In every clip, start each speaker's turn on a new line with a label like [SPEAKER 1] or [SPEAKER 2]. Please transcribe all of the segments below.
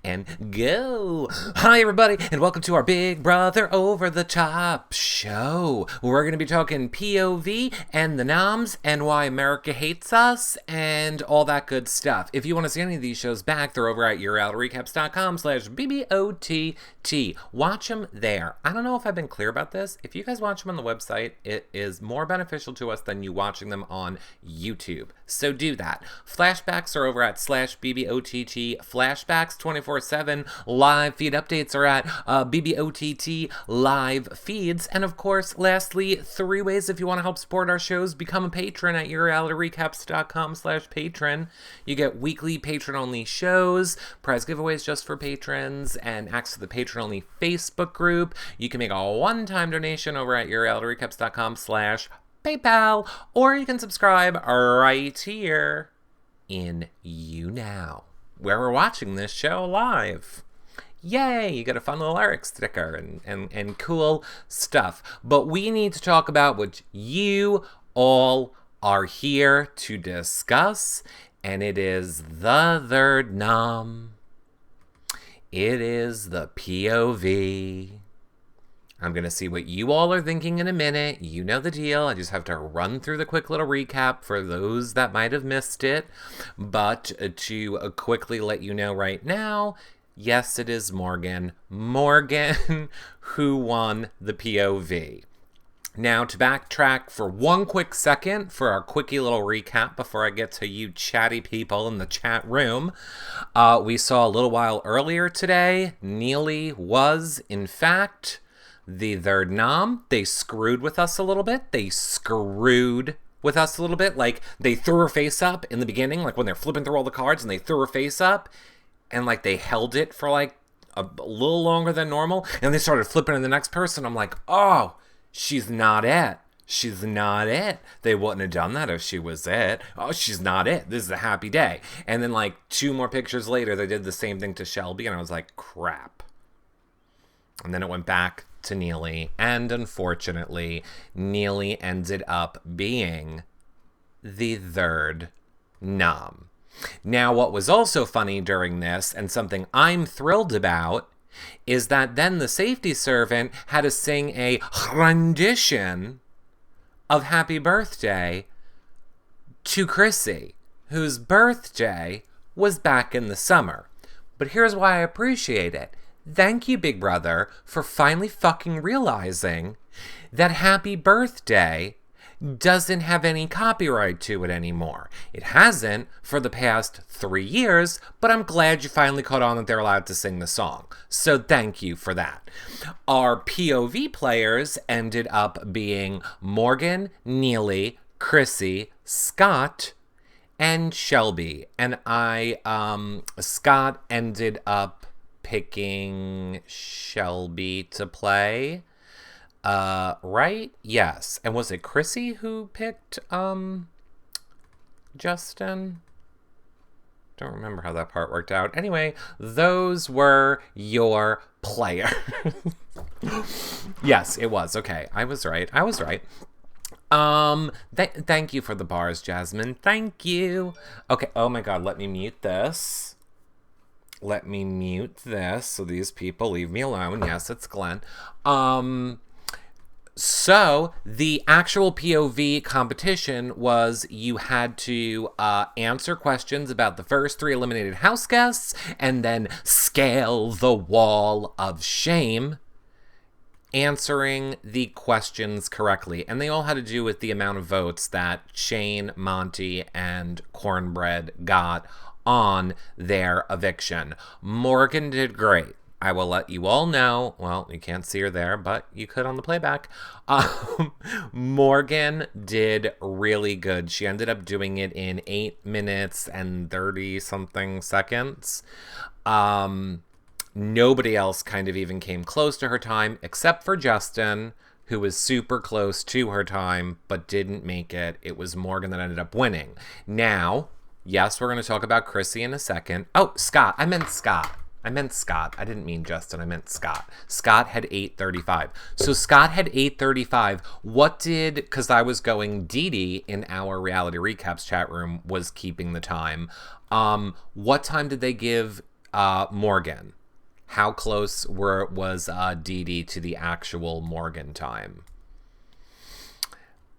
[SPEAKER 1] and go. Hi, everybody, and welcome to our Big Brother Over the Top show. We're going to be talking POV and the NOMs and why America hates us and all that good stuff. If you want to see any of these shows back, they're over at yourrealityrecaps.com/BBOTT. Watch them there. I don't know if I've been clear about this. If you guys watch them on the website, it is more beneficial to us than you watching them on YouTube. So do that. Flashbacks are over at /BBOTT. Flashbacks 24/7. Live feed updates are at BBOTT live feeds. And of course, lastly, 3 ways if you want to help support our shows. Become a patron at yourrealityrecaps.com/patron. You get weekly patron-only shows, prize giveaways just for patrons, and access to the patron-only Facebook group. You can make a one-time donation over at yourrealityrecaps.com/PayPal, or you can subscribe right here in YouNow, where we're watching this show live. Yay, you get a fun little Eric sticker and cool stuff. But we need to talk about what you all are here to discuss, and it is the third NOM. It is the POV. I'm going to see what you all are thinking in a minute. You know the deal. I just have to run through the quick little recap for those that might have missed it. But to quickly let you know right now, yes, it is Morgan. Morgan who won the POV. Now, to backtrack for one quick second for our quickie little recap before I get to you chatty people in the chat room, we saw a little while earlier today, Neely was, in fact, the third NOM. They screwed with us a little bit. Like, they threw her face up in the beginning, like when they're flipping through all the cards, and they threw her face up, and like they held it for like a little longer than normal, and they started flipping to the next person. I'm like, oh, she's not it. She's not it. They wouldn't have done that if she was it. Oh, she's not it. This is a happy day. And then like 2 more pictures later, they did the same thing to Shelby, and I was like, crap. And then it went back to Neely, and unfortunately, Neely ended up being the third NOM. Now, what was also funny during this, and something I'm thrilled about, is that then the safety servant had to sing a rendition of Happy Birthday to Chrissy, whose birthday was back in the summer. But here's why I appreciate it. Thank you, Big Brother, for finally fucking realizing that Happy Birthday doesn't have any copyright to it anymore. It hasn't for the past 3 years, but I'm glad you finally caught on that they're allowed to sing the song. So thank you for that. Our POV players ended up being Morgan, Neely, Chrissy, Scott, and Shelby. And Scott ended up picking Shelby to play. Right? Yes. And was it Chrissy who picked, Justin? Don't remember how that part worked out. Anyway, those were your players. Yes, it was. Okay. I was right. Thank you for the bars, Jasmine. Thank you. Okay. Oh my God. Let me mute this. So these people leave me alone. Yes, it's Glenn. So the actual POV competition was you had to answer questions about the first 3 eliminated house guests and then scale the wall of shame, answering the questions correctly. And they all had to do with the amount of votes that Shane, Monty, and Cornbread got on their eviction. Morgan did great. I will let you all know. Well, you can't see her there, but you could on the playback. Morgan did really good. She ended up doing it in 8 minutes and 30-something seconds. Nobody else kind of even came close to her time, except for Justin, who was super close to her time, but didn't make it. It was Morgan that ended up winning. Now, yes, we're going to talk about Chrissy in a second. Oh, Scott. I meant Scott. I didn't mean Justin. I meant Scott. Scott had 8:35. So Scott had 8:35. Because I was going, Dee Dee in our reality recaps chat room was keeping the time. What time did they give Morgan. How close was Dee Dee to the actual Morgan time?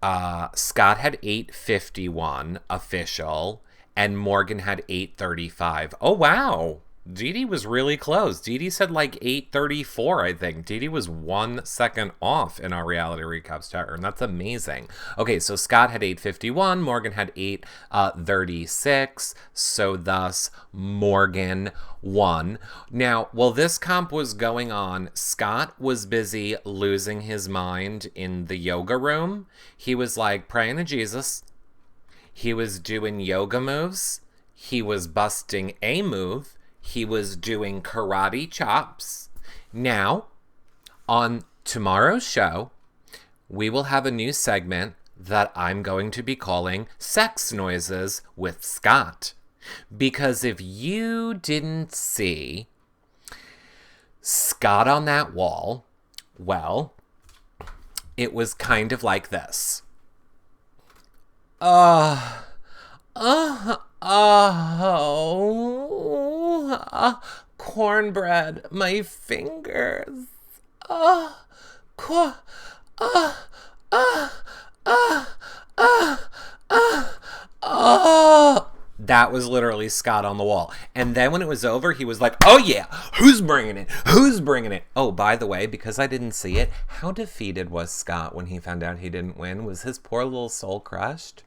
[SPEAKER 1] Scott had 8:51 official, and Morgan had 8:35. Oh, wow. Dee Dee was really close. Dee Dee said like 8:34, I think. Dee Dee was 1 second off in our reality recaps chart, and that's amazing. Okay, so Scott had 8:51, Morgan had 8:36, so thus Morgan won. Now, while this comp was going on, Scott was busy losing his mind in the yoga room. He was like praying to Jesus. He was doing yoga moves. He was busting a move. He was doing karate chops. Now, on tomorrow's show, we will have a new segment that I'm going to be calling Sex Noises with Scott. Because if you didn't see Scott on that wall, well, it was kind of like this. Cornbread, my fingers. That was literally Scott on the wall. And then when it was over, he was like, oh yeah, who's bringing it? Who's bringing it? Oh, by the way, because I didn't see it, how defeated was Scott when he found out he didn't win? Was his poor little soul crushed?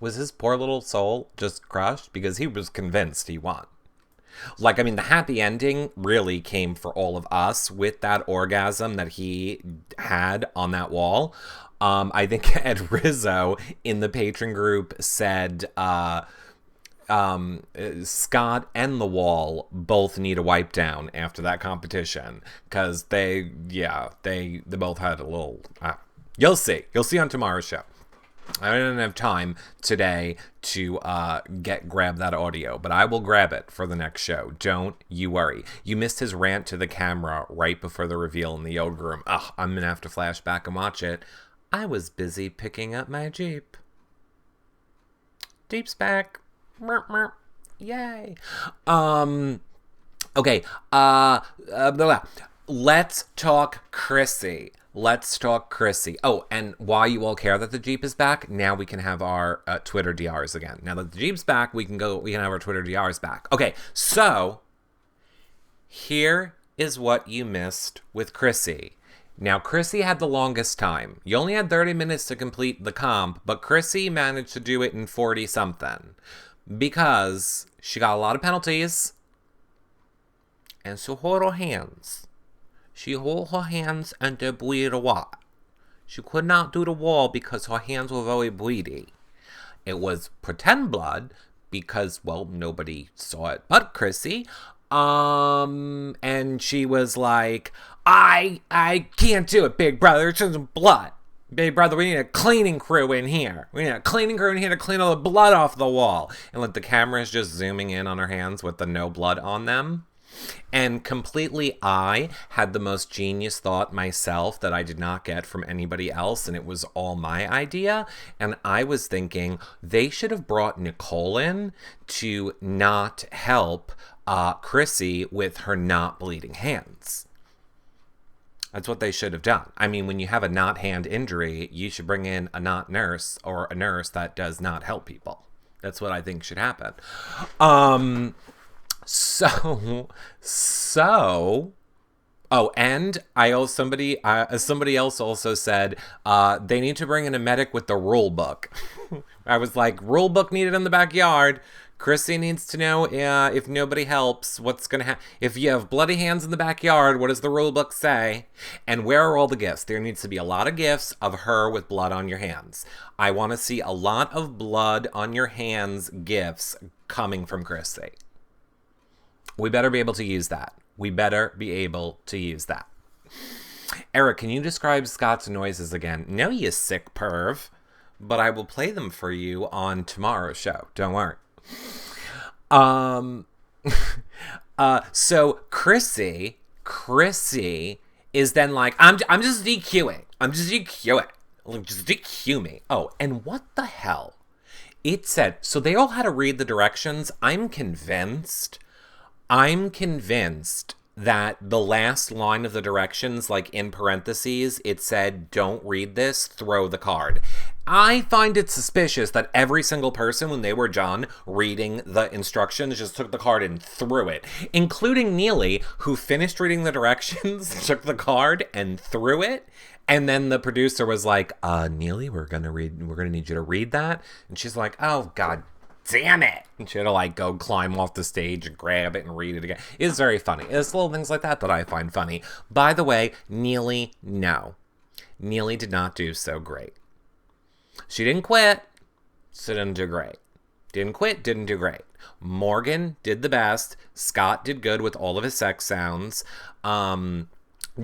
[SPEAKER 1] Was his poor little soul just crushed? Because he was convinced he won. Like, I mean, the happy ending really came for all of us with that orgasm that he had on that wall. I think Ed Rizzo in the patron group said Scott and the wall both need a wipe down after that competition. Because they both had a little... You'll see. You'll see on tomorrow's show. I didn't have time today to grab that audio, but I will grab it for the next show. Don't you worry. You missed his rant to the camera right before the reveal in the yoga room. Ugh, I'm going to have to flash back and watch it. I was busy picking up my Jeep. Jeep's back. Yay. Okay. Let's talk Chrissy. Oh, and while you all care that the Jeep is back, now we can have our Twitter DRs again. Now that the Jeep's back, we can have our Twitter DRs back. Okay, so here is what you missed with Chrissy. Now, Chrissy had the longest time. You only had 30 minutes to complete the comp, but Chrissy managed to do it in 40-something. Because she got a lot of penalties. And she hold her hands. She hold her hands and they bleed a lot. She could not do the wall because her hands were very bleedy. It was pretend blood because, well, nobody saw it but Chrissy. And she was like, I can't do it, big brother. It's just blood. Big brother, we need a cleaning crew in here. We need a cleaning crew in here to clean all the blood off the wall. And like the camera is just zooming in on her hands with the no blood on them. And completely, I had the most genius thought myself that I did not get from anybody else, and it was all my idea. And I was thinking they should have brought Nicole in to not help Chrissy with her not bleeding hands. That's what they should have done. I mean, when you have a not hand injury, you should bring in a not nurse or a nurse that does not help people. That's what I think should happen. Oh, and somebody else also said they need to bring in a medic with the rule book. I was like, rule book needed in the backyard. Chrissy needs to know if nobody helps, what's going to happen. If you have bloody hands in the backyard, what does the rule book say? And where are all the gifts? There needs to be a lot of gifts of her with blood on your hands. I want to see a lot of blood on your hands gifts coming from Chrissy. We better be able to use that. Eric, can you describe Scott's noises again? No, you sick perv. But I will play them for you on tomorrow's show. Don't worry. So Chrissy is then like, I'm just DQing. Like, just DQ me. Oh, and what the hell? It said, so they all had to read the directions. I'm convinced I'm convinced that the last line of the directions, like in parentheses, it said, don't read this, throw the card. I find it suspicious that every single person, when they were done reading the instructions, just took the card and threw it, including Neely, who finished reading the directions, took the card and threw it. And then the producer was like, Neely, we're gonna need you to read that. And she's like, oh, God damn it. And she had to like go climb off the stage and grab it and read it again. It's very funny. It's little things like that I find funny. By the way, Neely, no. Neely did not do so great. She didn't quit, so didn't do great. Didn't quit, didn't do great. Morgan did the best. Scott did good with all of his sex sounds.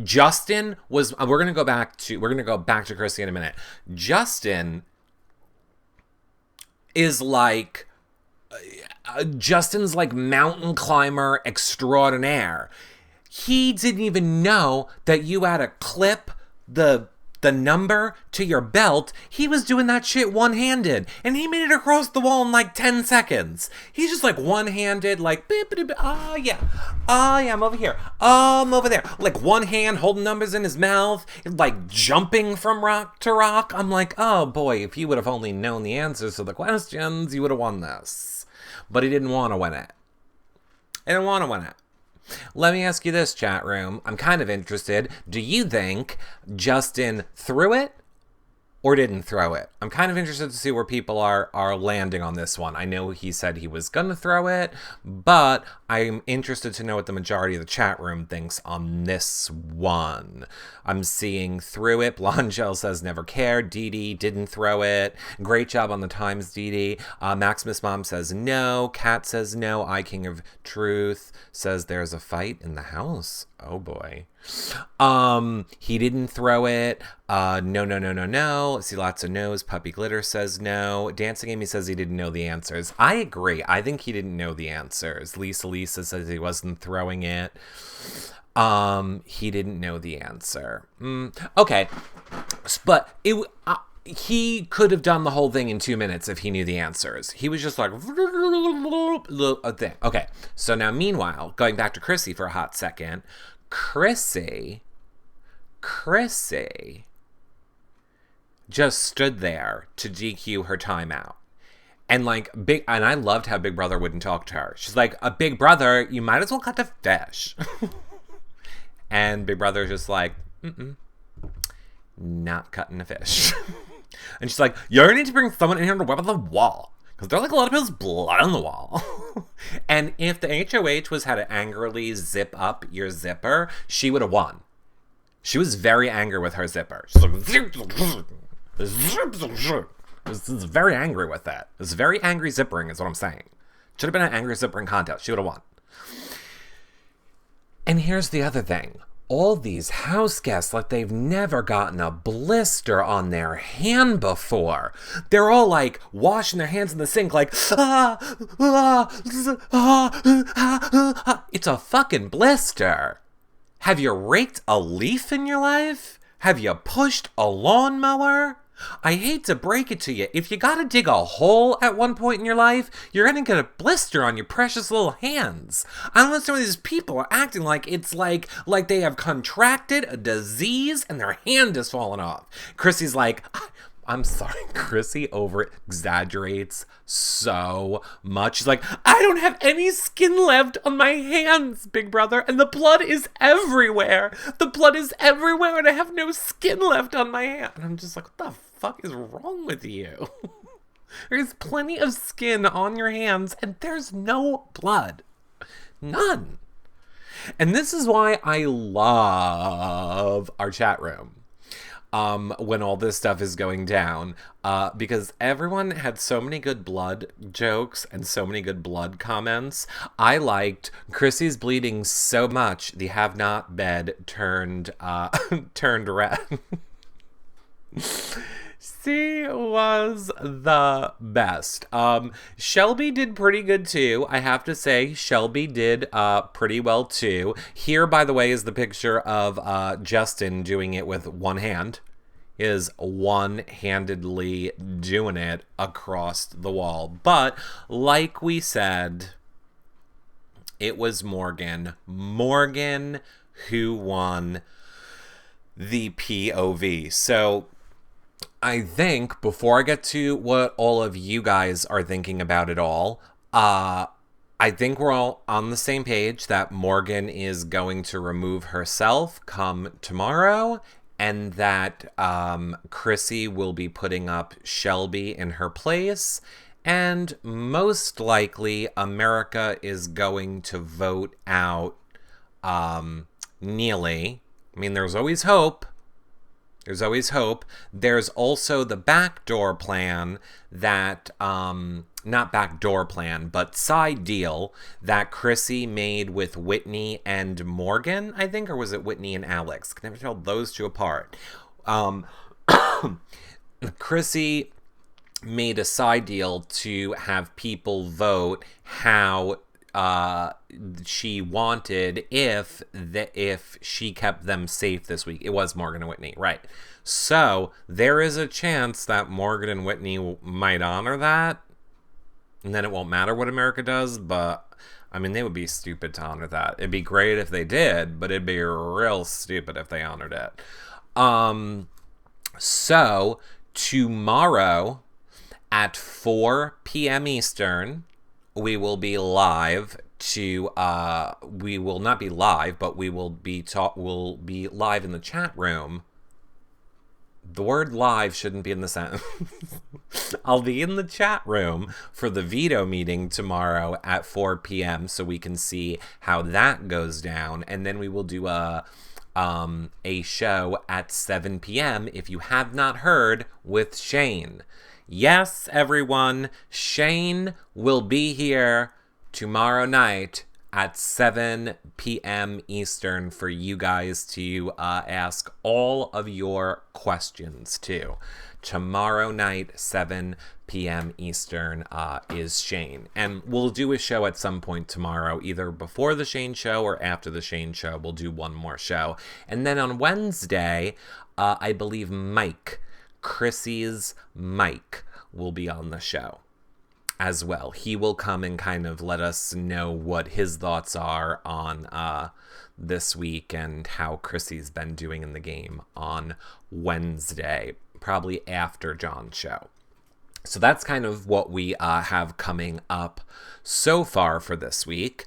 [SPEAKER 1] Justin was, we're going to go back to Chrissy in a minute. Justin is like, Justin's like mountain climber extraordinaire. He didn't even know that you had to clip the number to your belt. He was doing that shit one-handed, and he made it across the wall in like 10 seconds. He's just like one-handed, like, yeah, I'm over here, I'm over there, like one hand holding numbers in his mouth, like jumping from rock to rock. I'm like, oh boy, if you would have only known the answers to the questions, you would have won this. But he didn't want to win it. He didn't want to win it. Let me ask you this, chat room. I'm kind of interested. Do you think Justin threw it or didn't throw it? I'm kind of interested to see where people are landing on this one. I know he said he was going to throw it, but I'm interested to know what the majority of the chat room thinks on this one. I'm seeing threw it. Blonde Gel says never cared. Dee Dee didn't throw it. Great job on the times, Dee Dee. Maximus Mom says no. Kat says no. I King of Truth says there's a fight in the house. Oh boy. He didn't throw it. No. See lots of no's. Puppy Glitter says no. Dancing Amy says he didn't know the answers. I agree. I think he didn't know the answers. Lisa says he wasn't throwing it. He didn't know the answer. Okay. But he could have done the whole thing in 2 minutes if he knew the answers. He was just like a thing. Okay. So now meanwhile, going back to Chrissy for a hot second, Chrissy just stood there to DQ her timeout. And like and I loved how Big Brother wouldn't talk to her. She's like, a Big Brother, you might as well cut the fish. And Big Brother's just like, not cutting the fish. And she's like, you're gonna need to bring someone in here to wipe on the wall. Because there's like a lot of people's blood on the wall. And if the HOH was how to angrily zip up your zipper, she would have won. She was very angry with her zipper. She's like, this is very angry with that. It's very angry zippering is what I'm saying. Should have been an angry zippering contest. She would have won. And here's the other thing. All these house guests, like they've never gotten a blister on their hand before. They're all like washing their hands in the sink like, it's a fucking blister. Have you raked a leaf in your life? Have you pushed a lawnmower? I hate to break it to you. If you gotta dig a hole at one point in your life, you're gonna get a blister on your precious little hands. I don't understand why these people are acting like it's like they have contracted a disease and their hand is falling off. Chrissy's like, I'm sorry, Chrissy over-exaggerates so much. She's like, I don't have any skin left on my hands, Big Brother, and the blood is everywhere. The blood is everywhere, and I have no skin left on my hand. And I'm just like, what the fuck is wrong with you? There's plenty of skin on your hands, and there's no blood. None. And this is why I love our chat room. When all this stuff is going down, because everyone had so many good blood jokes and so many good blood comments. I liked Chrissy's bleeding so much the have not bed turned red. She was the best. Shelby did pretty good too. I have to say, Shelby did pretty well too. Here, by the way, is the picture of Justin doing it with one hand. Is one-handedly doing it across the wall. But like we said, It was Morgan. Morgan who won the POV. So I think before I get to what all of you guys are thinking about it all, I think we're all on the same page that Morgan is going to remove herself come tomorrow, and that Chrissy will be putting up Shelby in her place, and most likely America is going to vote out Neely. I mean, there's always hope. There's always hope. There's also the backdoor plan that, not backdoor plan, but side deal that Chrissy made with Whitney and Morgan, I think, or was it Whitney and Alex? Can never tell those two apart. Chrissy made a side deal to have people vote how she wanted if she kept them safe this week. It was Morgan and Whitney, right? So there is a chance that Morgan and Whitney might honor that, and then it won't matter what America does. But I mean, they would be stupid to honor that. It'd be great if they did, but it'd be real stupid if they honored it. So tomorrow at 4 p.m. Eastern, we will be live to we will not be live, but we'll be live in the chat room. The word live shouldn't be in the sentence. I'll be in the chat room for the Veto meeting tomorrow at 4 p.m. so we can see how that goes down, and then we will do a show at 7 p.m. if you have not heard, with Shane. Yes, everyone, Shane will be here tomorrow night at 7 p.m. Eastern for you guys to ask all of your questions too. Tomorrow night, 7 p.m. Eastern, is Shane. And we'll do a show at some point tomorrow, either before the Shane show or after the Shane show. We'll do one more show. And then on Wednesday, I believe Mike, Chrissy's Mike, will be on the show as well. He will come and kind of let us know what his thoughts are on this week and how Chrissy's been doing in the game on Wednesday, probably after John's show. So that's kind of what we have coming up so far for this week.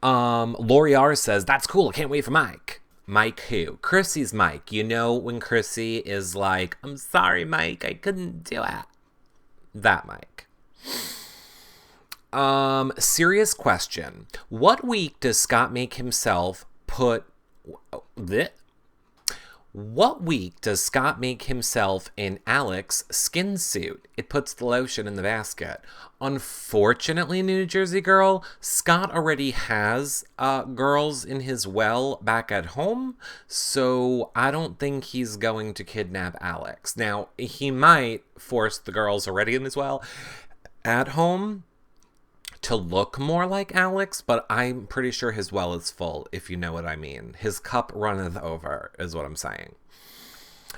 [SPEAKER 1] Lori R says, that's cool, I can't wait for Mike. Mike who? Chrissy's Mike. You know when Chrissy is like, I'm sorry, Mike, I couldn't do it. That Mike. Serious question. What week does Scott make himself put... What week does Scott make himself in Alex's skin suit? It puts the lotion in the basket. Unfortunately, New Jersey girl, Scott already has girls in his well back at home, so I don't think he's going to kidnap Alex. Now, he might force the girls already in his well at home to look more like Alex, but I'm pretty sure his well is full, if you know what I mean. His cup runneth over, is what I'm saying.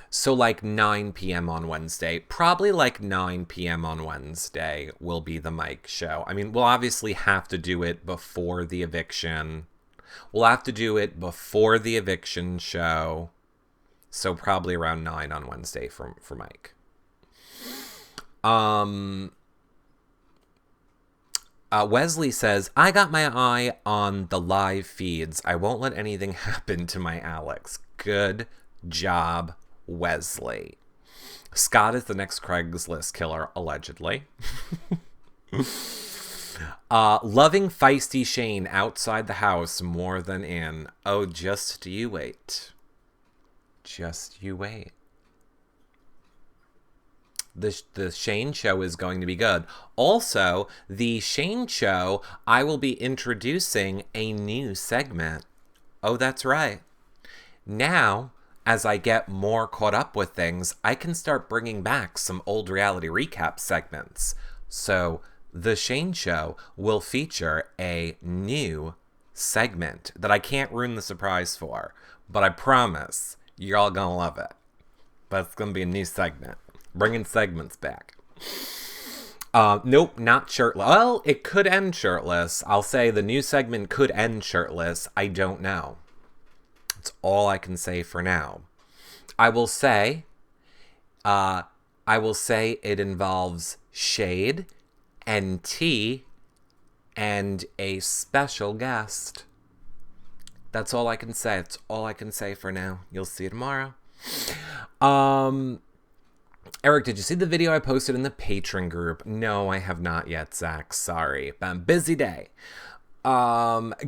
[SPEAKER 1] So like 9 p.m. on Wednesday, probably like 9 p.m. on Wednesday will be the Mike show. I mean, we'll obviously have to do it before the eviction. We'll have to do it before the eviction show. So probably around 9 on Wednesday for Mike. Wesley says, I got my eye on the live feeds. I won't let anything happen to my Alex. Good job, Wesley. Scott is the next Craigslist killer, allegedly. Loving feisty Shane outside the house more than in. Oh, just you wait. Just you wait. The Shane show is going to be good. Also, the Shane show, I will be introducing a new segment. Oh, that's right. Now, as I get more caught up with things, I can start bringing back some old reality recap segments. So, the Shane show will feature a new segment that I can't ruin the surprise for, but I promise you're all gonna love it. But it's gonna be a new segment. Bringing segments back. Nope, not shirtless. Well, it could end shirtless. I'll say the new segment could end shirtless. I don't know. That's all I can say for now. I will say, uh, I will say it involves shade and tea and a special guest. That's all I can say. That's all I can say for now. You'll see you tomorrow. Eric, did you see the video I posted in the patron group? No, I have not yet, Zach. Sorry. Busy day.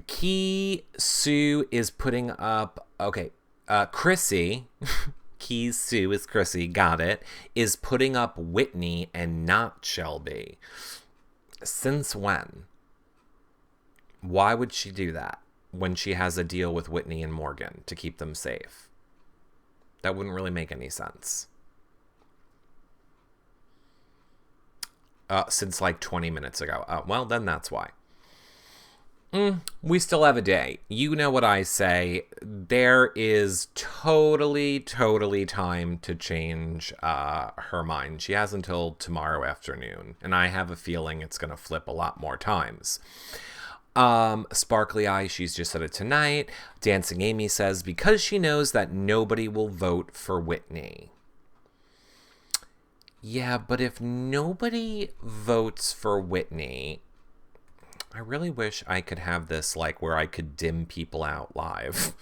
[SPEAKER 1] Key Sue is putting up... Okay. Chrissy... Key Sue is Chrissy, got it, is putting up Whitney and not Shelby. Since when? Why would she do that when she has a deal with Whitney and Morgan to keep them safe? That wouldn't really make any sense. Since like 20 minutes ago. Well, then that's why. We still have a day. You know what I say. There is totally time to change her mind. She has until tomorrow afternoon. And I have a feeling it's going to flip a lot more times. Sparkly Eye, she's just said it tonight. Dancing Amy says, because she knows that nobody will vote for Whitney. Yeah, but if nobody votes for Whitney... I really wish I could have this, like, where I could dim people out live.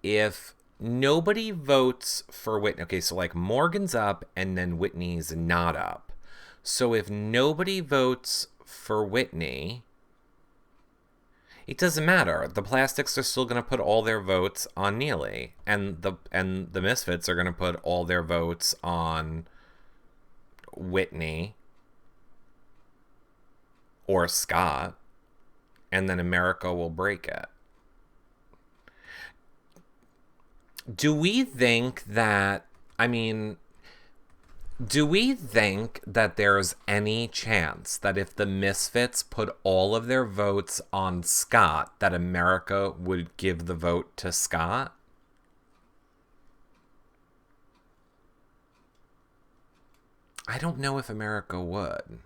[SPEAKER 1] If nobody votes for Whitney... Okay, so, like, Morgan's up, and then Whitney's not up. So if nobody votes for Whitney... It doesn't matter. The Plastics are still going to put all their votes on Neely. And the Misfits are going to put all their votes on Whitney... or Scott, and then America will break it. Do we think that there's any chance that if the Misfits put all of their votes on Scott, that America would give the vote to Scott? I don't know if America would.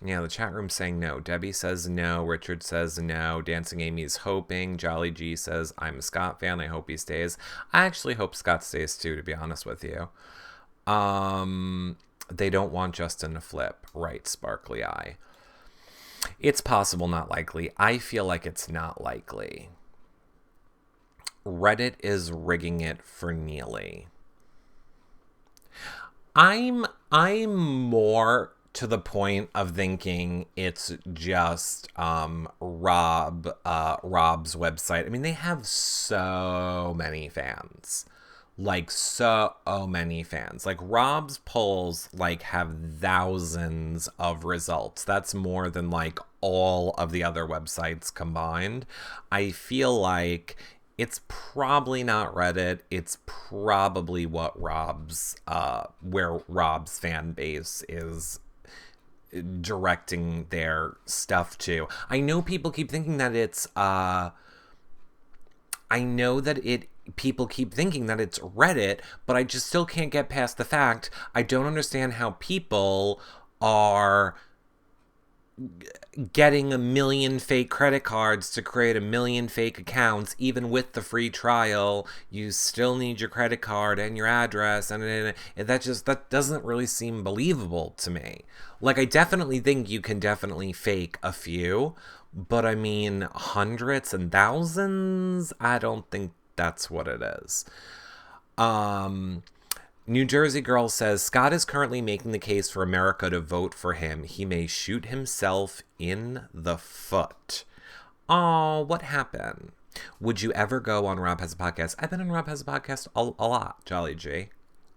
[SPEAKER 1] Yeah, the chat room's saying no. Debbie says no. Richard says no. Dancing Amy's hoping. Jolly G says, I'm a Scott fan. I hope he stays. I actually hope Scott stays too, to be honest with you. They don't want Justin to flip. Right, Sparkly Eye. It's possible, not likely. I feel like it's not likely. Reddit is rigging it for Neely. I'm more... to the point of thinking it's just Rob's website. I mean, they have so many fans. Like, so many fans. Like, Rob's polls, like, have thousands of results. That's more than, like, all of the other websites combined. I feel like it's probably not Reddit. It's probably what where Rob's fan base is directing their stuff to. I know people keep thinking that it's people keep thinking that it's Reddit, but I just still can't get past the fact I don't understand how people are getting 1 million fake credit cards to create 1 million fake accounts. Even with the free trial, you still need your credit card and your address, and that doesn't really seem believable to me. Like, I definitely think you can definitely fake a few, but I mean, hundreds and thousands? I don't think that's what it is. New Jersey Girl says, Scott is currently making the case for America to vote for him. He may shoot himself in the foot. Oh, what happened? Would you ever go on Rob Has a Podcast? I've been on Rob Has a Podcast a lot, Jolly G.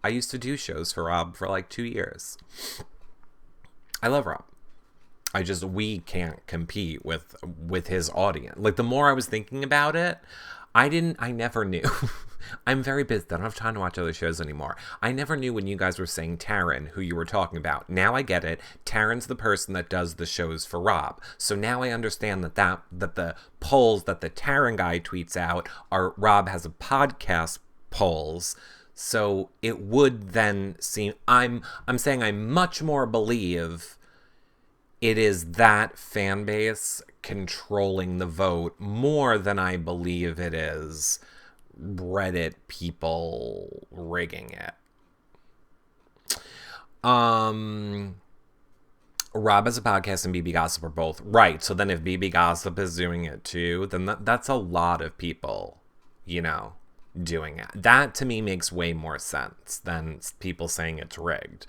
[SPEAKER 1] I used to do shows for Rob for like 2 years. I love Rob. We can't compete with his audience. Like, the more I was thinking about it, I never knew. I'm very busy. I don't have time to watch other shows anymore. I never knew when you guys were saying Taryn, who you were talking about. Now I get it. Taryn's the person that does the shows for Rob. So now I understand that the polls that the Taryn guy tweets out are Rob Has a Podcast polls. So it would then seem, I'm saying I much more believe it is that fan base controlling the vote more than I believe it is Reddit people rigging it. Rob has a podcast and BB Gossip are both. Right, so then if BB Gossip is doing it too, then that's a lot of people, doing it. That to me makes way more sense than people saying it's rigged.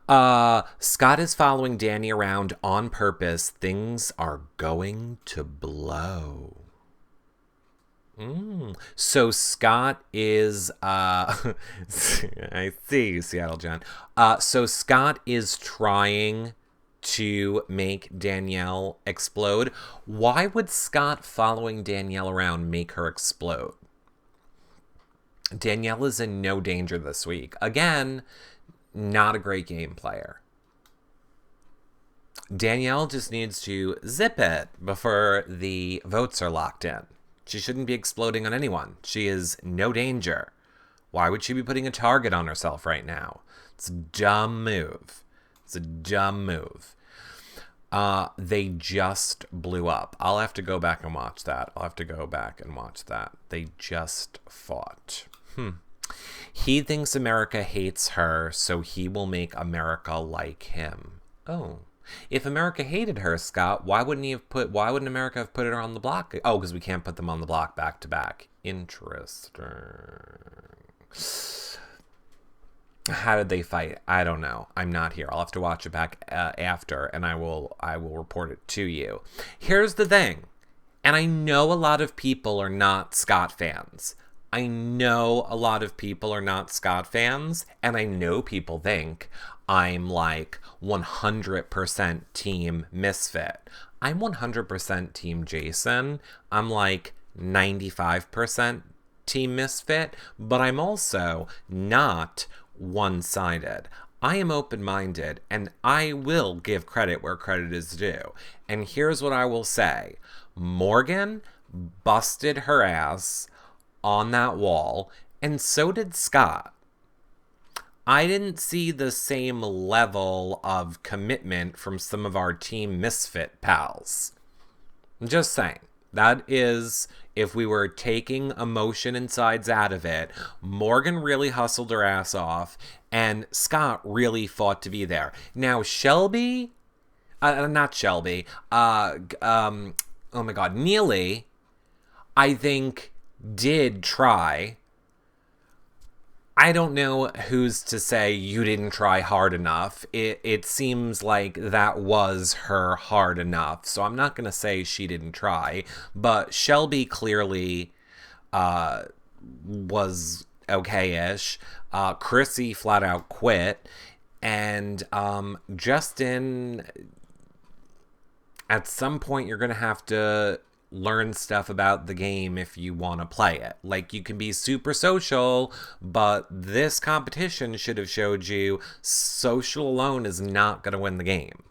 [SPEAKER 1] Scott is following Danny around on purpose. Things are going to blow. So Scott is I see, Seattle John. So Scott is trying to make Danielle explode. Why would Scott following Danielle around make her explode? Danielle is in no danger this week. Again, not a great game player. Danielle just needs to zip it before the votes are locked in. She shouldn't be exploding on anyone. She is no danger. Why would she be putting a target on herself right now? It's a dumb move. It's a dumb move. They just blew up. I'll have to go back and watch that. They just fought. He thinks America hates her, so he will make America like him. Oh. If America hated her, Scott, why wouldn't America have put her on the block? Oh, because we can't put them on the block back to back. Interesting. How did they fight? I don't know. I'm not here. I'll have to watch it back after, and I will report it to you. Here's the thing, and I know a lot of people are not Scott fans. And I know people think I'm like 100% team Misfit. I'm 100% team Jason. I'm like 95% team Misfit, but I'm also not one-sided. I am open-minded, and I will give credit where credit is due. And here's what I will say. Morgan busted her ass on that wall, and so did Scott. I didn't see the same level of commitment from some of our Team Misfit pals. I'm just saying. That is, if we were taking emotion and sides out of it, Morgan really hustled her ass off, and Scott really fought to be there. Now, Shelby, not Shelby, oh my God, Neely, I think did try. I don't know who's to say you didn't try hard enough. It seems like that was her hard enough. So I'm not going to say she didn't try. But Shelby clearly was okay-ish. Chrissy flat out quit. And Justin, at some point you're going to have to learn stuff about the game if you want to play it. Like, you can be super social, but this competition should have showed you social alone is not going to win the game.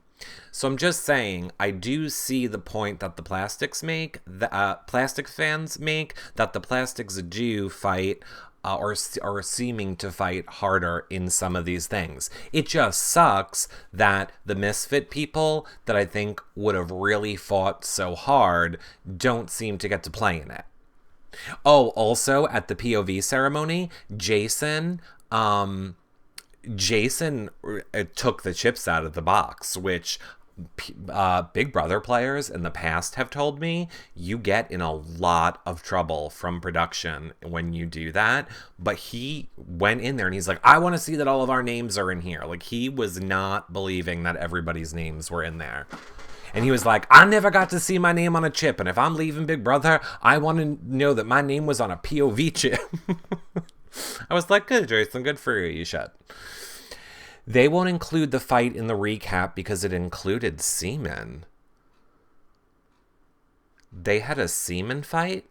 [SPEAKER 1] So I'm just saying, I do see the point that the Plastics make, the Plastic fans make, that the Plastics do fight or seeming to fight harder in some of these things. It just sucks that the Misfit people that I think would have really fought so hard don't seem to get to play in it. Oh, also at the POV ceremony, Jason took the chips out of the box, which Big Brother players in the past have told me you get in a lot of trouble from production when you do that. But he went in there and he's like, I want to see that all of our names are in here. Like, he was not believing that everybody's names were in there. And he was like, I never got to see my name on a chip, and if I'm leaving Big Brother, I want to know that my name was on a POV chip. I was like, good, Jason, good for you, you should. They won't include the fight in the recap because it included semen. They had a semen fight?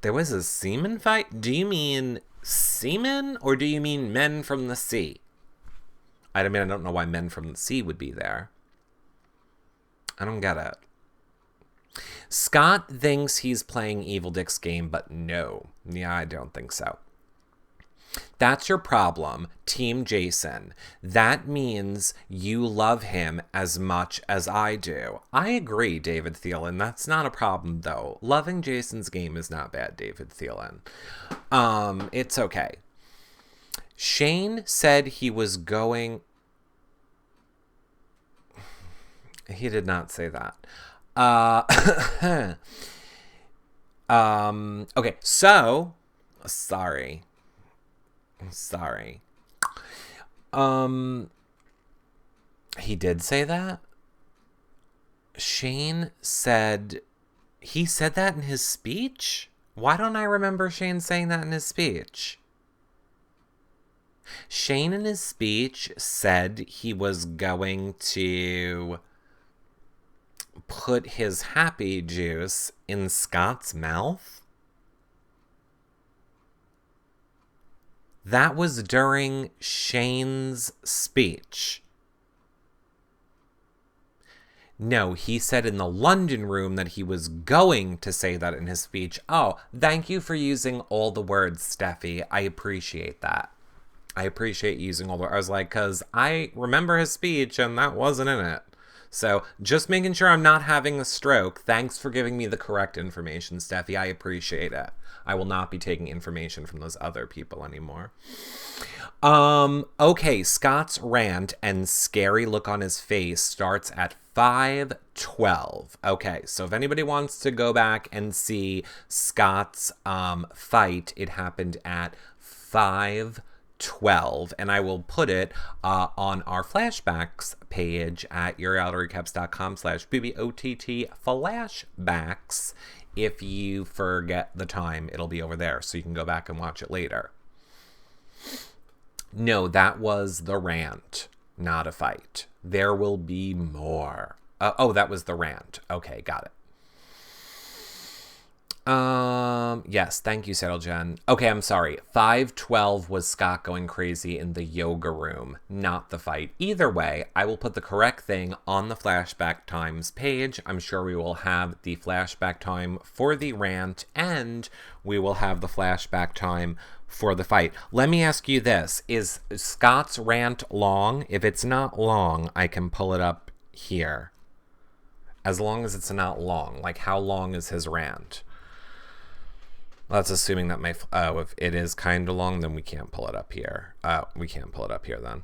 [SPEAKER 1] There was a semen fight? Do you mean semen, or do you mean men from the sea? I mean, I don't know why men from the sea would be there. I don't get it. Scott thinks he's playing Evil Dick's game, but no. Yeah, I don't think so. That's your problem, Team Jason. That means you love him as much as I do. I agree, David Thielen. That's not a problem, though. Loving Jason's game is not bad, David Thielen. It's okay. Shane said he was going... He did not say that. Okay, so... Sorry. He did say that? Shane said... He said that in his speech? Why don't I remember Shane saying that in his speech? Shane in his speech said he was going to put his happy juice in Scott's mouth? That was during Shane's speech. No, he said in the London room that he was going to say that in his speech. Oh, thank you for using all the words, Steffi. I appreciate that. I appreciate using all the words. I was like, because I remember his speech and that wasn't in it. So just making sure I'm not having a stroke. Thanks for giving me the correct information, Steffi. I appreciate it. I will not be taking information from those other people anymore. Okay, Scott's rant and scary look on his face starts at 5:12. Okay, so if anybody wants to go back and see Scott's fight, it happened at 5:12, and I will put it on our flashbacks page at yourrealityrecaps.com/BBOTT flashbacks. If you forget the time, it'll be over there, so you can go back and watch it later. No, that was the rant, not a fight. There will be more. Oh, that was the rant. Okay, got it. Yes, thank you, Settle Jen. Okay, I'm sorry. 5:12 was Scott going crazy in the yoga room, not the fight. Either way, I will put the correct thing on the flashback times page. I'm sure we will have the flashback time for the rant, and we will have the flashback time for the fight. Let me ask you this. Is Scott's rant long? If it's not long, I can pull it up here. As long as it's not long. Like, how long is his rant? That's assuming that if it is kind of long, then we can't pull it up here. We can't pull it up here then.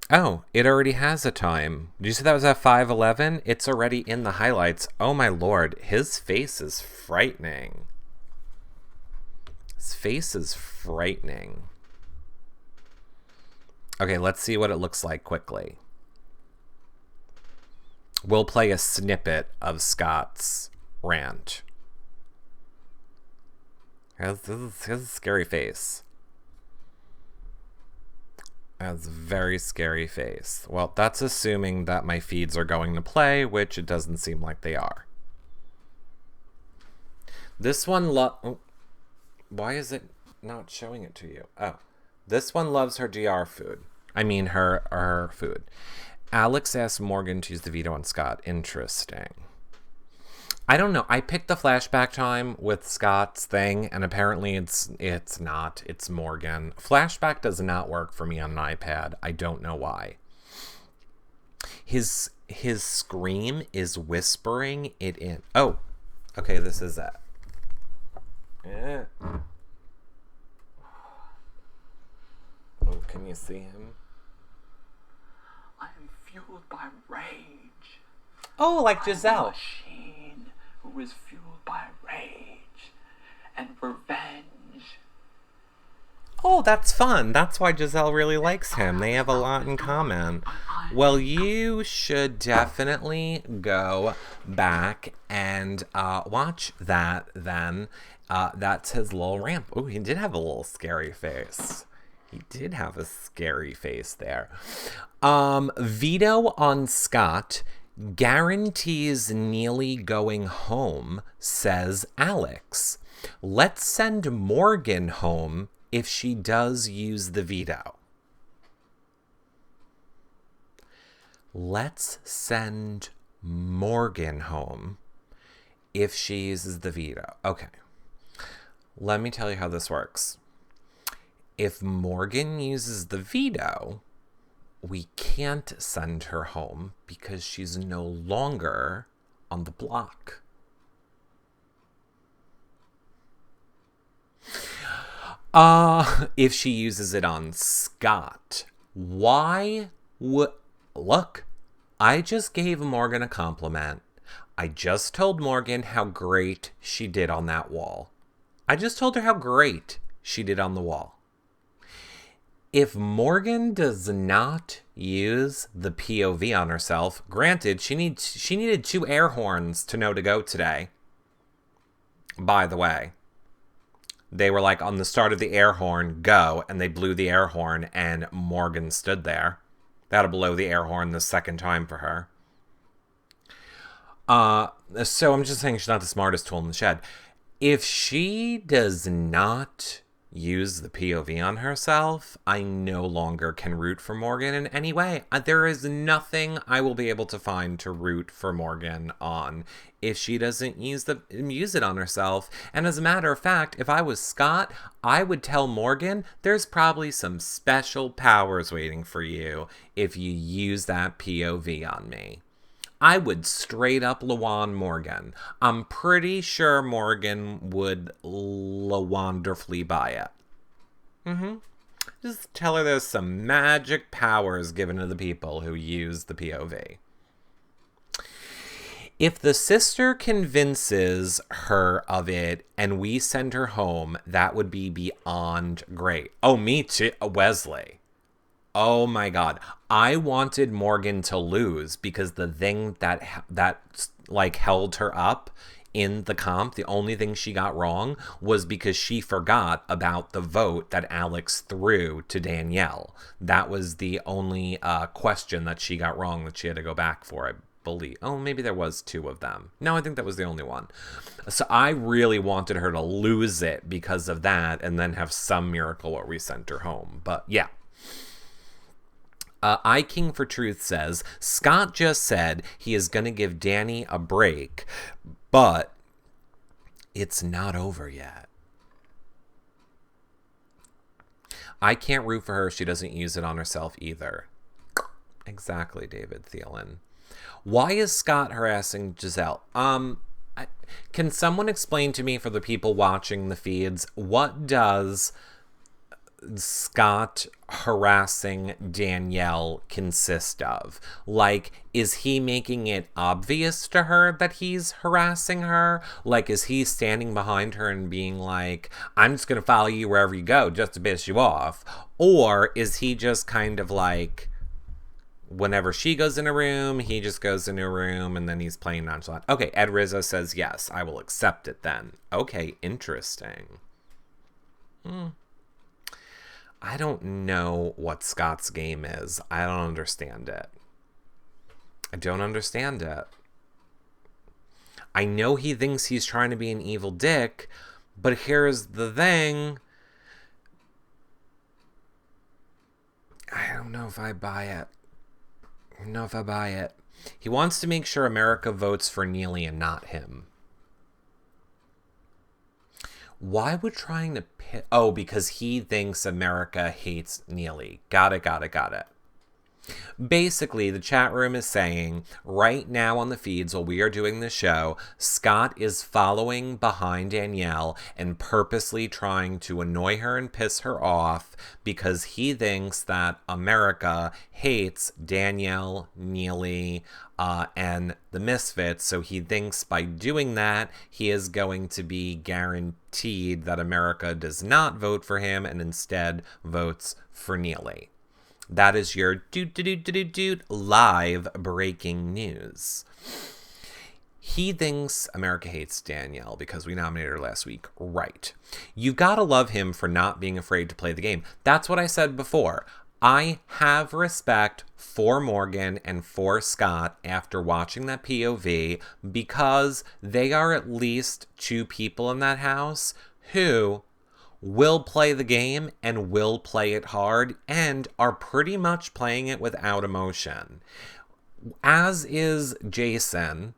[SPEAKER 1] Oh, it already has a time. Did you say that was at 5:11? It's already in the highlights. Oh my lord, his face is frightening. His face is frightening. Okay, let's see what it looks like quickly. We'll play a snippet of Scott's rant. Has a scary face. Has a very scary face. Well, that's assuming that my feeds are going to play, which it doesn't seem like they are. This one why is it not showing it to you? Oh. This one loves her DR food. I mean her food. Alex asked Morgan to use the veto on Scott. Interesting. I don't know. I picked the flashback time with Scott's thing, and apparently it's not. It's Morgan. Flashback does not work for me on an iPad. I don't know why. His scream is whispering it in. Oh, okay. This is it. Yeah. Oh, can you see him?
[SPEAKER 2] I am fueled by rage.
[SPEAKER 1] Oh, like Giselle.
[SPEAKER 2] Machine who is fueled by rage and revenge.
[SPEAKER 1] Oh, that's fun. That's why Giselle really likes him. They have a lot in common. Well, you should definitely go back and watch that then. That's his little ramp. Oh, he did have a little scary face. He did have a scary face there. Veto on Scott guarantees Neely going home, says Alex. Let's send Morgan home if she does use the veto. Let's send Morgan home if she uses the veto. Okay. Let me tell you how this works. If Morgan uses the veto, we can't send her home because she's no longer on the block. If she uses it on Scott, why would... Look, I just gave Morgan a compliment. I just told Morgan how great she did on that wall. I just told her how great she did on the wall. If Morgan does not use the POV on herself, granted, she needed 2 air horns to know to go today. By the way, they were like on the start of the air horn, go, and they blew the air horn, and Morgan stood there. That'll blow the air horn the second time for her. So I'm just saying she's not the smartest tool in the shed. If she does not use the POV on herself, I no longer can root for Morgan in any way. There is nothing I will be able to find to root for Morgan on if she doesn't use it on herself. And as a matter of fact, if I was Scott, I would tell Morgan there's probably some special powers waiting for you if you use that POV on me. I would straight up Lawan Morgan. I'm pretty sure Morgan would wonderfully buy it. Just tell her there's some magic powers given to the people who use the POV. If the sister convinces her of it and we send her home, that would be beyond great. Oh, me too, Wesley. Oh my God. I wanted Morgan to lose because the thing that like held her up in the comp, the only thing she got wrong was because she forgot about the vote that Alex threw to Danielle. That was the only question that she got wrong that she had to go back for, I believe. Oh, maybe there was 2 of them. No, I think that was the only one. So I really wanted her to lose it because of that and then have some miracle where we sent her home. But yeah. I King for Truth says, Scott just said he is going to give Danny a break, but it's not over yet. I can't root for her if she doesn't use it on herself either. Exactly, David Thielen. Why is Scott harassing Giselle? Can someone explain to me, for the people watching the feeds, what does Scott harassing Danielle consist of? Like, is he making it obvious to her that he's harassing her? Like, is he standing behind her and being like, I'm just gonna follow you wherever you go just to piss you off? Or is he just kind of like, whenever she goes in a room, he just goes in a room and then he's playing nonchalant? Okay, Ed Rizzo says yes, I will accept it then. Okay, interesting. I don't know what Scott's game is. I don't understand it. I don't understand it. I know he thinks he's trying to be an evil dick, but here's the thing. I don't know if I buy it. I don't know if I buy it. He wants to make sure America votes for Neely and not him. Why would trying to pit... Oh, because he thinks America hates Neely. Got it. Basically, the chat room is saying, right now on the feeds while we are doing the show, Scott is following behind Danielle and purposely trying to annoy her and piss her off because he thinks that America hates Danielle, Neely, and the Misfits. So he thinks by doing that, he is going to be guaranteed that America does not vote for him and instead votes for Neely. That is your live breaking news. He thinks America hates Danielle because we nominated her last week. Right. You gotta love him for not being afraid to play the game. That's what I said before. I have respect for Morgan and for Scott after watching that POV because they are at least 2 people in that house who will play the game and will play it hard and are pretty much playing it without emotion. As is Jason,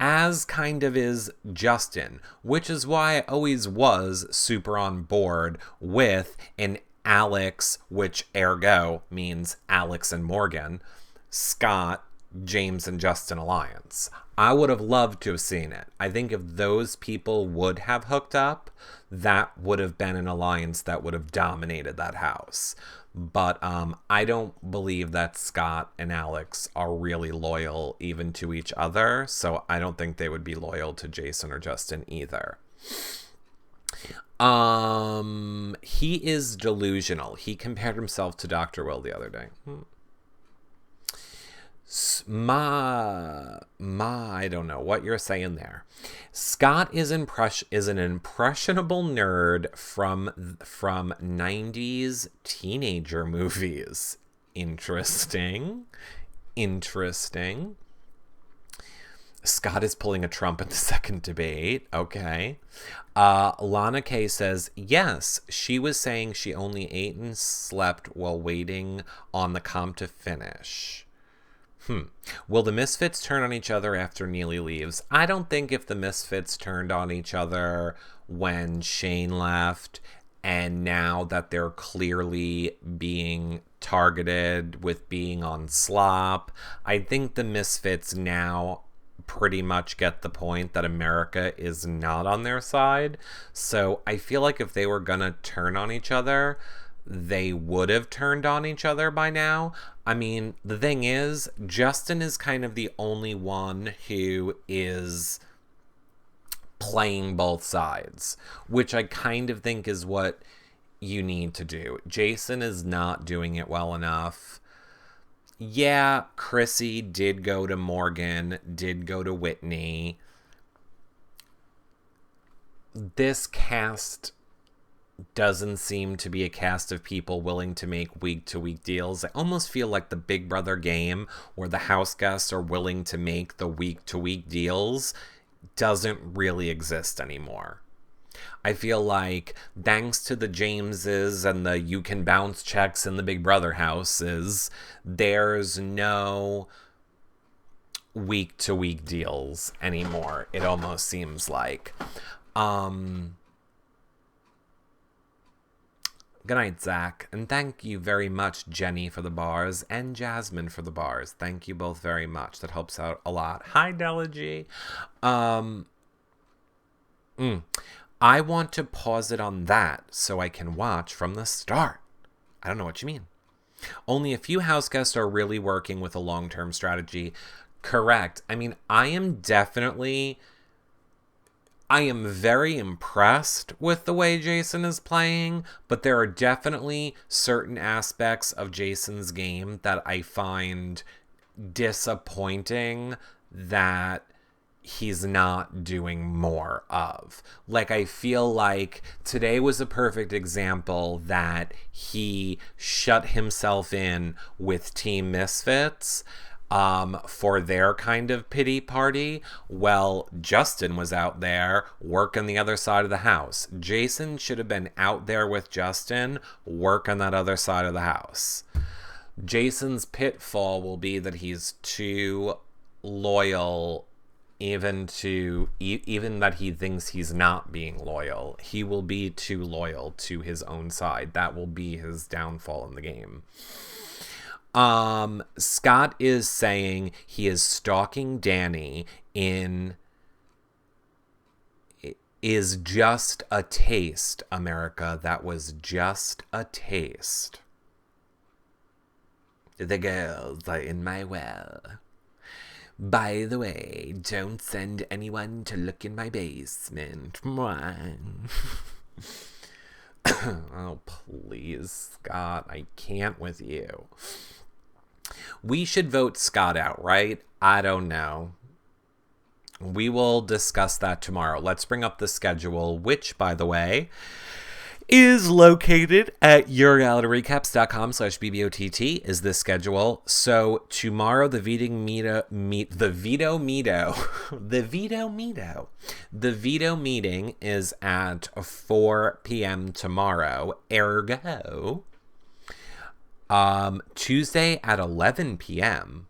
[SPEAKER 1] as kind of is Justin, which is why I always was super on board with an Alex, which ergo means Alex and Morgan, Scott, James, and Justin alliance. I would have loved to have seen it. I think if those people would have hooked up, that would have been an alliance that would have dominated that house. But I don't believe that Scott and Alex are really loyal even to each other, so I don't think they would be loyal to Jason or Justin either. He is delusional. He compared himself to Dr. Will the other day. I don't know what you're saying there. Scott is an impressionable nerd from 90s teenager movies. Interesting. Scott is pulling a Trump in the second debate. Okay. Lana K says, yes, she was saying she only ate and slept while waiting on the comp to finish. Will the Misfits turn on each other after Neely leaves? I don't think if the Misfits turned on each other when Shane left, and now that they're clearly being targeted with being on slop, I think the Misfits now pretty much get the point that America is not on their side. So I feel like if they were gonna turn on each other, they would have turned on each other by now. I mean, the thing is, Justin is kind of the only one who is playing both sides, which I kind of think is what you need to do. Jason is not doing it well enough. Yeah, Chrissy did go to Morgan, did go to Whitney. This cast doesn't seem to be a cast of people willing to make week-to-week deals. I almost feel like the Big Brother game, where the house guests are willing to make the week-to-week deals, doesn't really exist anymore. I feel like, thanks to the Jameses and the you can bounce checks in the Big Brother houses, there's no week-to-week deals anymore, it almost seems like. Good night, Zach. And thank you very much, Jenny, for the bars, and Jasmine for the bars. Thank you both very much. That helps out a lot. Hi, Delagy. I want to pause it on that so I can watch from the start. I don't know what you mean. Only a few house guests are really working with a long-term strategy. Correct. I mean, I am very impressed with the way Jason is playing, but there are definitely certain aspects of Jason's game that I find disappointing that he's not doing more of. Like, I feel like today was a perfect example that he shut himself in with Team Misfits for their kind of pity party. Well, Justin was out there working the other side of the house. Jason should have been out there with Justin working that other side of the house. Jason's pitfall will be that he's too loyal, even that he thinks he's not being loyal. He will be too loyal to his own side. That will be his downfall in the game. Scott is saying he is stalking Danny in Is Just a Taste, America. That was just a taste. The girls are in my well. By the way, don't send anyone to look in my basement. Oh, please, Scott. I can't with you. We should vote Scott out, right? I don't know. We will discuss that tomorrow. Let's bring up the schedule, which, by the way, is located at yourrealityrecaps.com/BBOTT is the schedule. So tomorrow, the Veto meeting is at 4 p.m. tomorrow. Ergo, Tuesday at 11 p.m.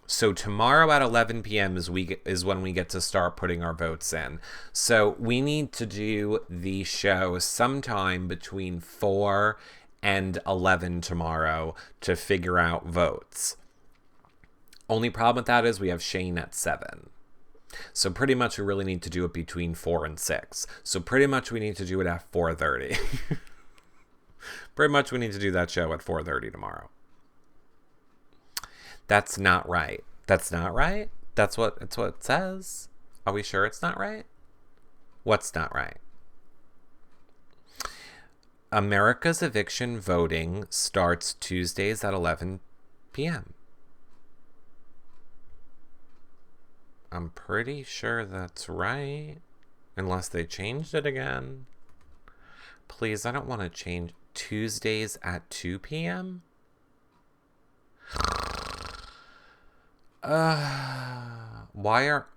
[SPEAKER 1] So tomorrow at 11 p.m. is when we get to start putting our votes in. So we need to do the show sometime between 4 and 11 tomorrow to figure out votes. Only problem with that is we have Shane at 7. So pretty much we really need to do it between 4 and 6. So pretty much we need to do it at 4:30. Pretty much we need to do that show at 4:30 tomorrow. That's not right. That's not right? That's what it says. Are we sure it's not right? What's not right? America's eviction voting starts Tuesdays at 11 p.m. I'm pretty sure that's right. Unless they changed it again. Please, I don't want to change. Tuesdays at 2 p.m.?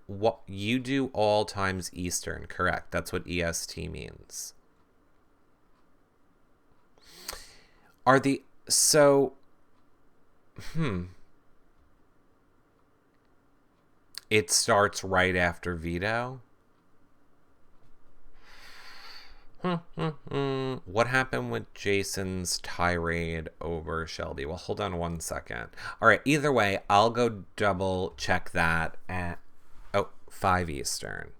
[SPEAKER 1] What you do all times Eastern, correct? That's what EST means. It starts right after Veto. What happened with Jason's tirade over Shelby? Well, hold on one second. All right, either way, I'll go double check that at 5 Eastern.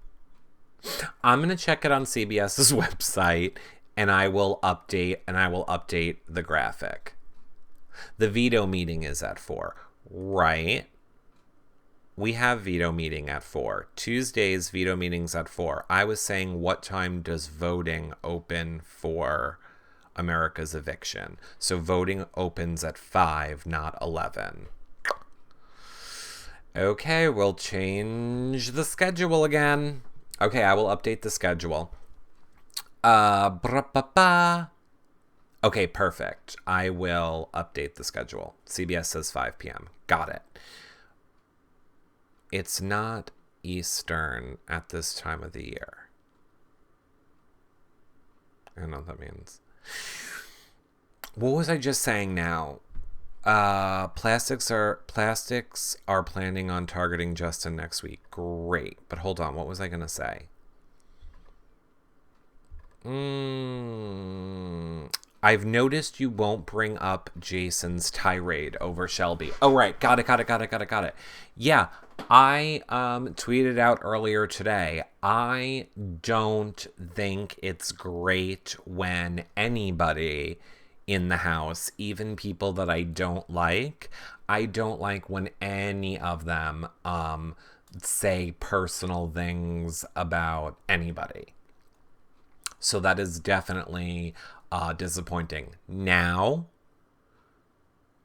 [SPEAKER 1] I'm going to check it on CBS's website, and I will update the graphic. The veto meeting is at 4, right? We have veto meeting at 4. Tuesdays, veto meetings at 4. I was saying, what time does voting open for America's eviction? So voting opens at 5, not 11. Okay, we'll change the schedule again. Okay, I will update the schedule. Okay, perfect. I will update the schedule. CBS says 5 p.m. Got it. It's not Eastern at this time of the year. I don't know what that means. What was I just saying now? Plastics are planning on targeting Justin next week. Great. But hold on, what was I gonna say? I've noticed you won't bring up Jason's tirade over Shelby. Oh, right. Got it. Yeah, I tweeted out earlier today. I don't think it's great when anybody in the house, even people that I don't like when any of them say personal things about anybody. So that is definitely disappointing. Now,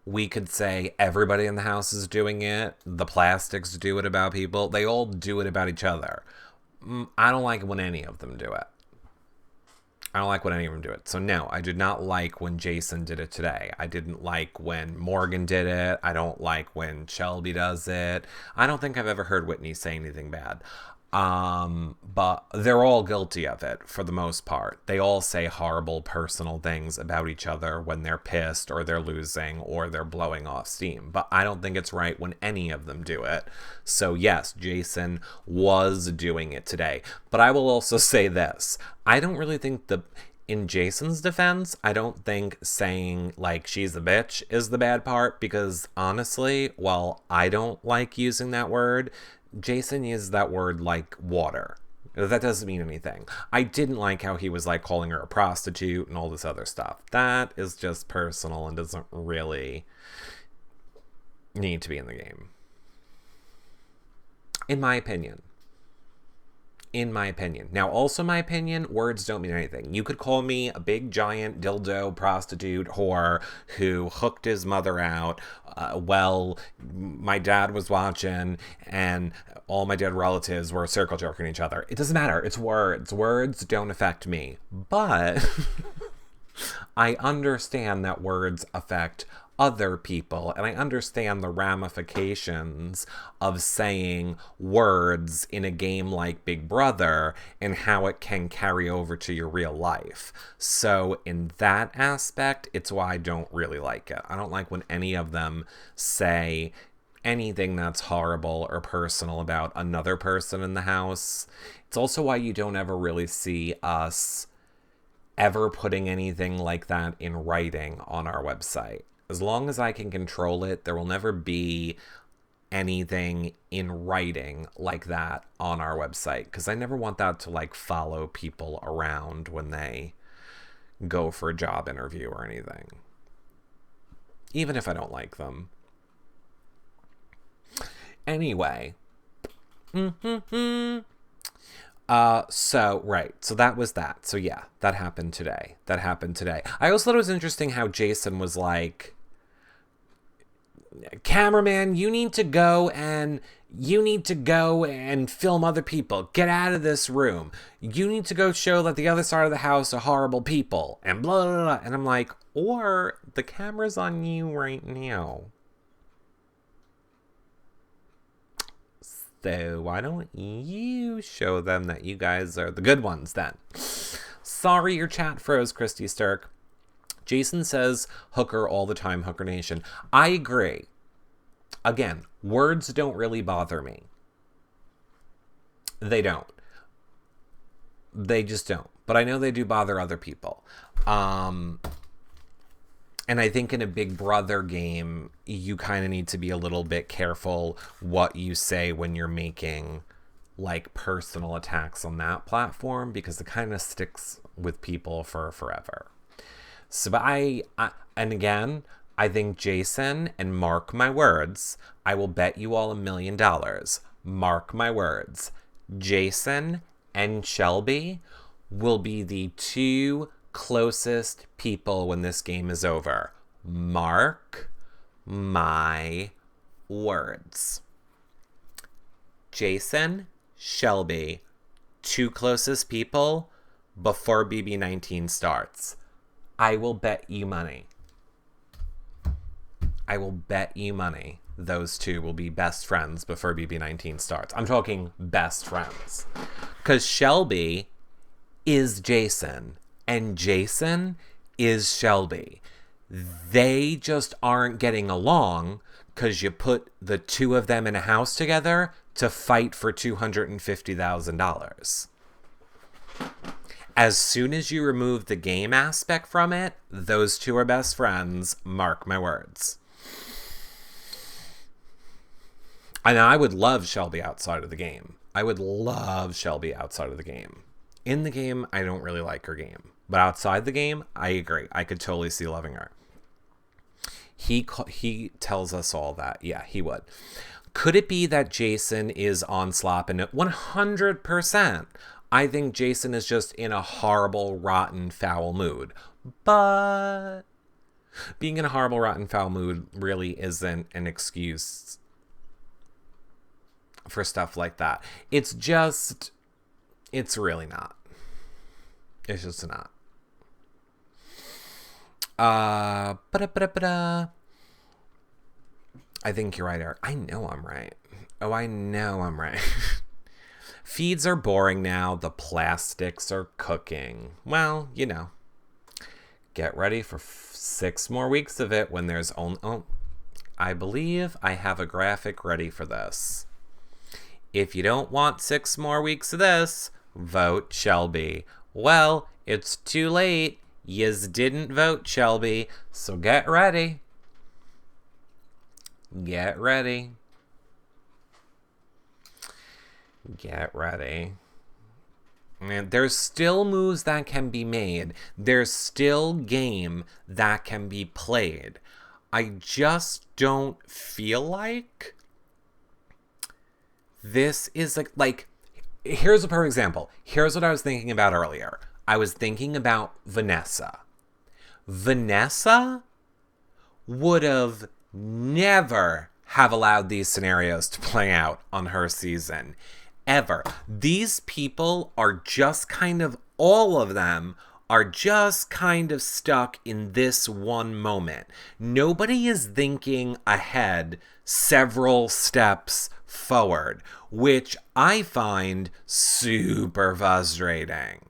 [SPEAKER 1] we could say everybody in the house is doing it. The plastics do it about people. They all do it about each other. I don't like when any of them do it. So no, I did not like when Jason did it today. I didn't like when Morgan did it. I don't like when Shelby does it. I don't think I've ever heard Whitney say anything bad. But they're all guilty of it for the most part. They all say horrible personal things about each other when they're pissed or they're losing or they're blowing off steam. But I don't think it's right when any of them do it. So yes, Jason was doing it today. But I will also say this. I don't really think in Jason's defense, I don't think saying like she's a bitch is the bad part, because honestly, while I don't like using that word, Jason used that word like water. That doesn't mean anything. I didn't like how he was like calling her a prostitute and all this other stuff. That is just personal and doesn't really need to be in the game. In my opinion. Now, also my opinion, words don't mean anything. You could call me a big, giant, dildo, prostitute, whore who hooked his mother out. My dad was watching and all my dead relatives were circle jerking each other. It doesn't matter. It's words. Words don't affect me. But I understand that words affect other people, and I understand the ramifications of saying words in a game like Big Brother and how it can carry over to your real life. So in that aspect, it's why I don't really like it. I don't like when any of them say anything that's horrible or personal about another person in the house. It's also why you don't ever really see us ever putting anything like that in writing on our website. As long as I can control it, there will never be anything in writing like that on our website, because I never want that to like follow people around when they go for a job interview or anything, even if I don't like them. Anyway. So that was that. So yeah, that happened today. I also thought it was interesting how Jason was like, cameraman, you need to go and film other people. Get out of this room. You need to go show that the other side of the house are horrible people. And blah, blah, blah. And I'm like, or the camera's on you right now. So why don't you show them that you guys are the good ones then? Sorry, your chat froze, Christy Stirk. Jason says hooker all the time, Hooker Nation. I agree. Again, words don't really bother me. They don't. They just don't. But I know they do bother other people. And I think in a Big Brother game, you kind of need to be a little bit careful what you say when you're making like personal attacks on that platform, because it kind of sticks with people for forever. So but and again, I think Jason, and mark my words, I will bet you all $1 million. Mark my words. Jason and Shelby will be the two closest people when this game is over. Mark my words. Jason, Shelby, two closest people before BB19 starts. I will bet you money. Those two will be best friends before BB19 starts. I'm talking best friends. Because Shelby is Jason and Jason is Shelby. They just aren't getting along because you put the two of them in a house together to fight for $250,000. As soon as you remove the game aspect from it, those two are best friends. Mark my words. And I would love Shelby outside of the game. In the game, I don't really like her game. But outside the game, I agree. I could totally see loving her. He tells us all that. Yeah, he would. Could it be that Jason is on slop? And 100%. I think Jason is just in a horrible, rotten, foul mood. But being in a horrible, rotten, foul mood really isn't an excuse for stuff like that. It's really not. It's just not. I think you're right, Eric. I know I'm right. Feeds are boring now. The plastics are cooking. Well, you know. Get ready for 6 more weeks of it when there's only... Oh, I believe I have a graphic ready for this. If you don't want 6 more weeks of this, vote Shelby. Well, it's too late. Yous didn't vote Shelby, so get ready. Get ready. And there's still moves that can be made. There's still game that can be played. I just don't feel like this is like here's a perfect example. Here's what I was thinking about earlier. I was thinking about Vanessa. Vanessa would have never have allowed these scenarios to play out on her season. Ever. These people are just kind of, all of them are just kind of stuck in this one moment. Nobody is thinking ahead several steps forward, which I find super frustrating.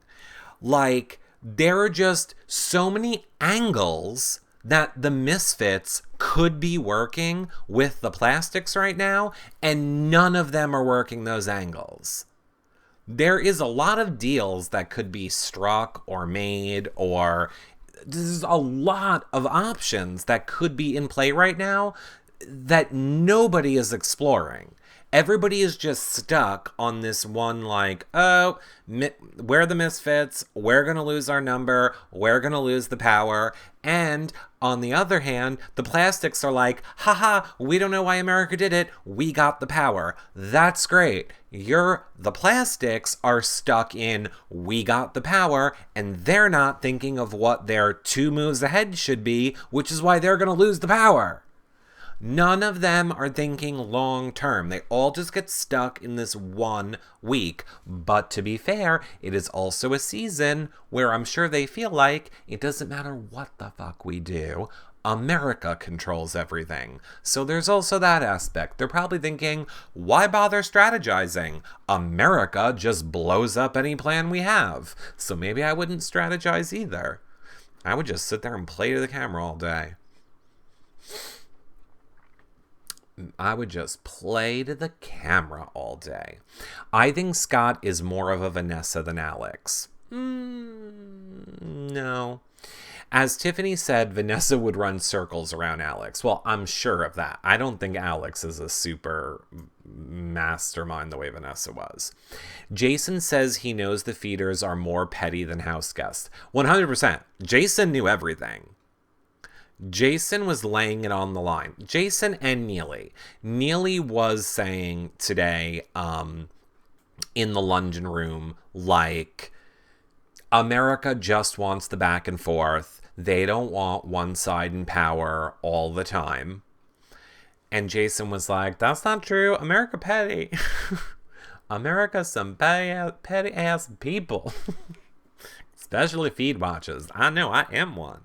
[SPEAKER 1] Like, there are just so many angles that the misfits could be working with the plastics right now, and none of them are working those angles. There is a lot of deals that could be struck or made, or there's a lot of options that could be in play right now that nobody is exploring. Everybody is just stuck on this one, like, oh, we're the misfits, we're going to lose our number, we're going to lose the power. And on the other hand, the plastics are like, haha, we don't know why America did it, we got the power. That's great. The plastics are stuck in, we got the power, and they're not thinking of what their 2 moves ahead should be, which is why they're going to lose the power. None of them are thinking long term. They all just get stuck in this 1 week. But to be fair, it is also a season where I'm sure they feel like it doesn't matter what the fuck we do. America controls everything. So there's also that aspect. They're probably thinking, why bother strategizing? America just blows up any plan we have. So maybe I wouldn't strategize either. I would just sit there and play to the camera all day. I would just play to the camera all day. I think Scott is more of a Vanessa than Alex. No. As Tiffany said, Vanessa would run circles around Alex. Well, I'm sure of that. I don't think Alex is a super mastermind the way Vanessa was. Jason says he knows the feeders are more petty than Houseguest. 100%. Jason knew everything. Jason was laying it on the line. Jason and Neely. Neely was saying today in the luncheon room, like, America just wants the back and forth. They don't want one side in power all the time. And Jason was like, that's not true. America petty. America's some petty ass people. Especially feed watchers. I know, I am one.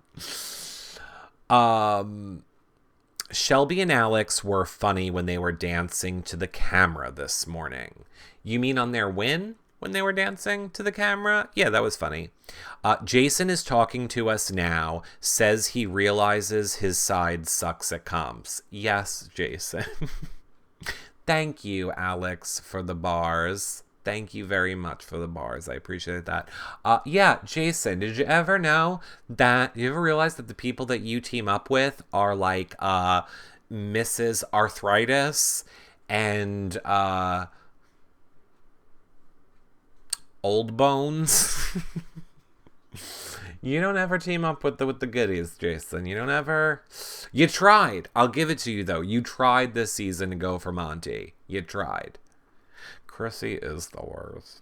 [SPEAKER 1] Shelby and Alex were funny when they were dancing to the camera this morning. You mean on their win? When they were dancing to the camera? Yeah, that was funny. Jason is talking to us now, says he realizes his side sucks at comps. Yes, Jason. Thank you, Alex, for the bars. Thank you very much for the bars. I appreciate that. Yeah, Jason, did you ever realize that the people that you team up with are like Mrs. Arthritis and Old Bones? You don't ever team up with the goodies, Jason. You tried. I'll give it to you, though. You tried this season to go for Monty. You tried. Chrissy is the worst.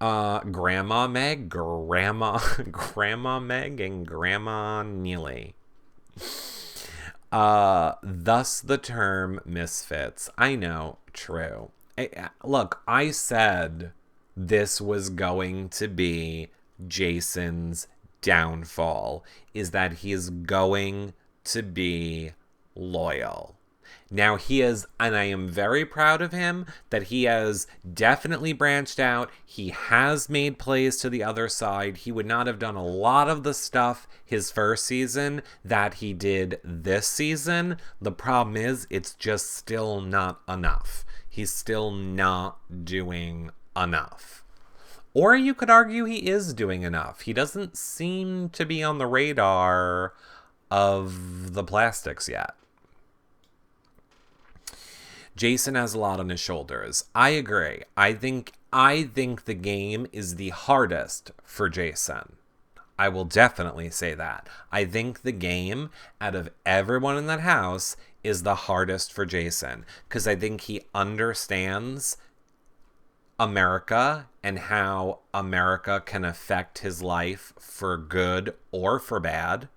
[SPEAKER 1] Grandma Meg, Grandma Meg, and Grandma Neely. Thus the term misfits. I know, true. Look, I said this was going to be Jason's downfall, is that he is going to be loyal. Now he is, and I am very proud of him, that he has definitely branched out. He has made plays to the other side. He would not have done a lot of the stuff his first season that he did this season. The problem is, it's just still not enough. He's still not doing enough. Or you could argue he is doing enough. He doesn't seem to be on the radar of the plastics yet. Jason has a lot on his shoulders. I agree. I think the game is the hardest for Jason. I will definitely say that. I think the game, out of everyone in that house, is the hardest for Jason. Because I think he understands America and how America can affect his life for good or for bad.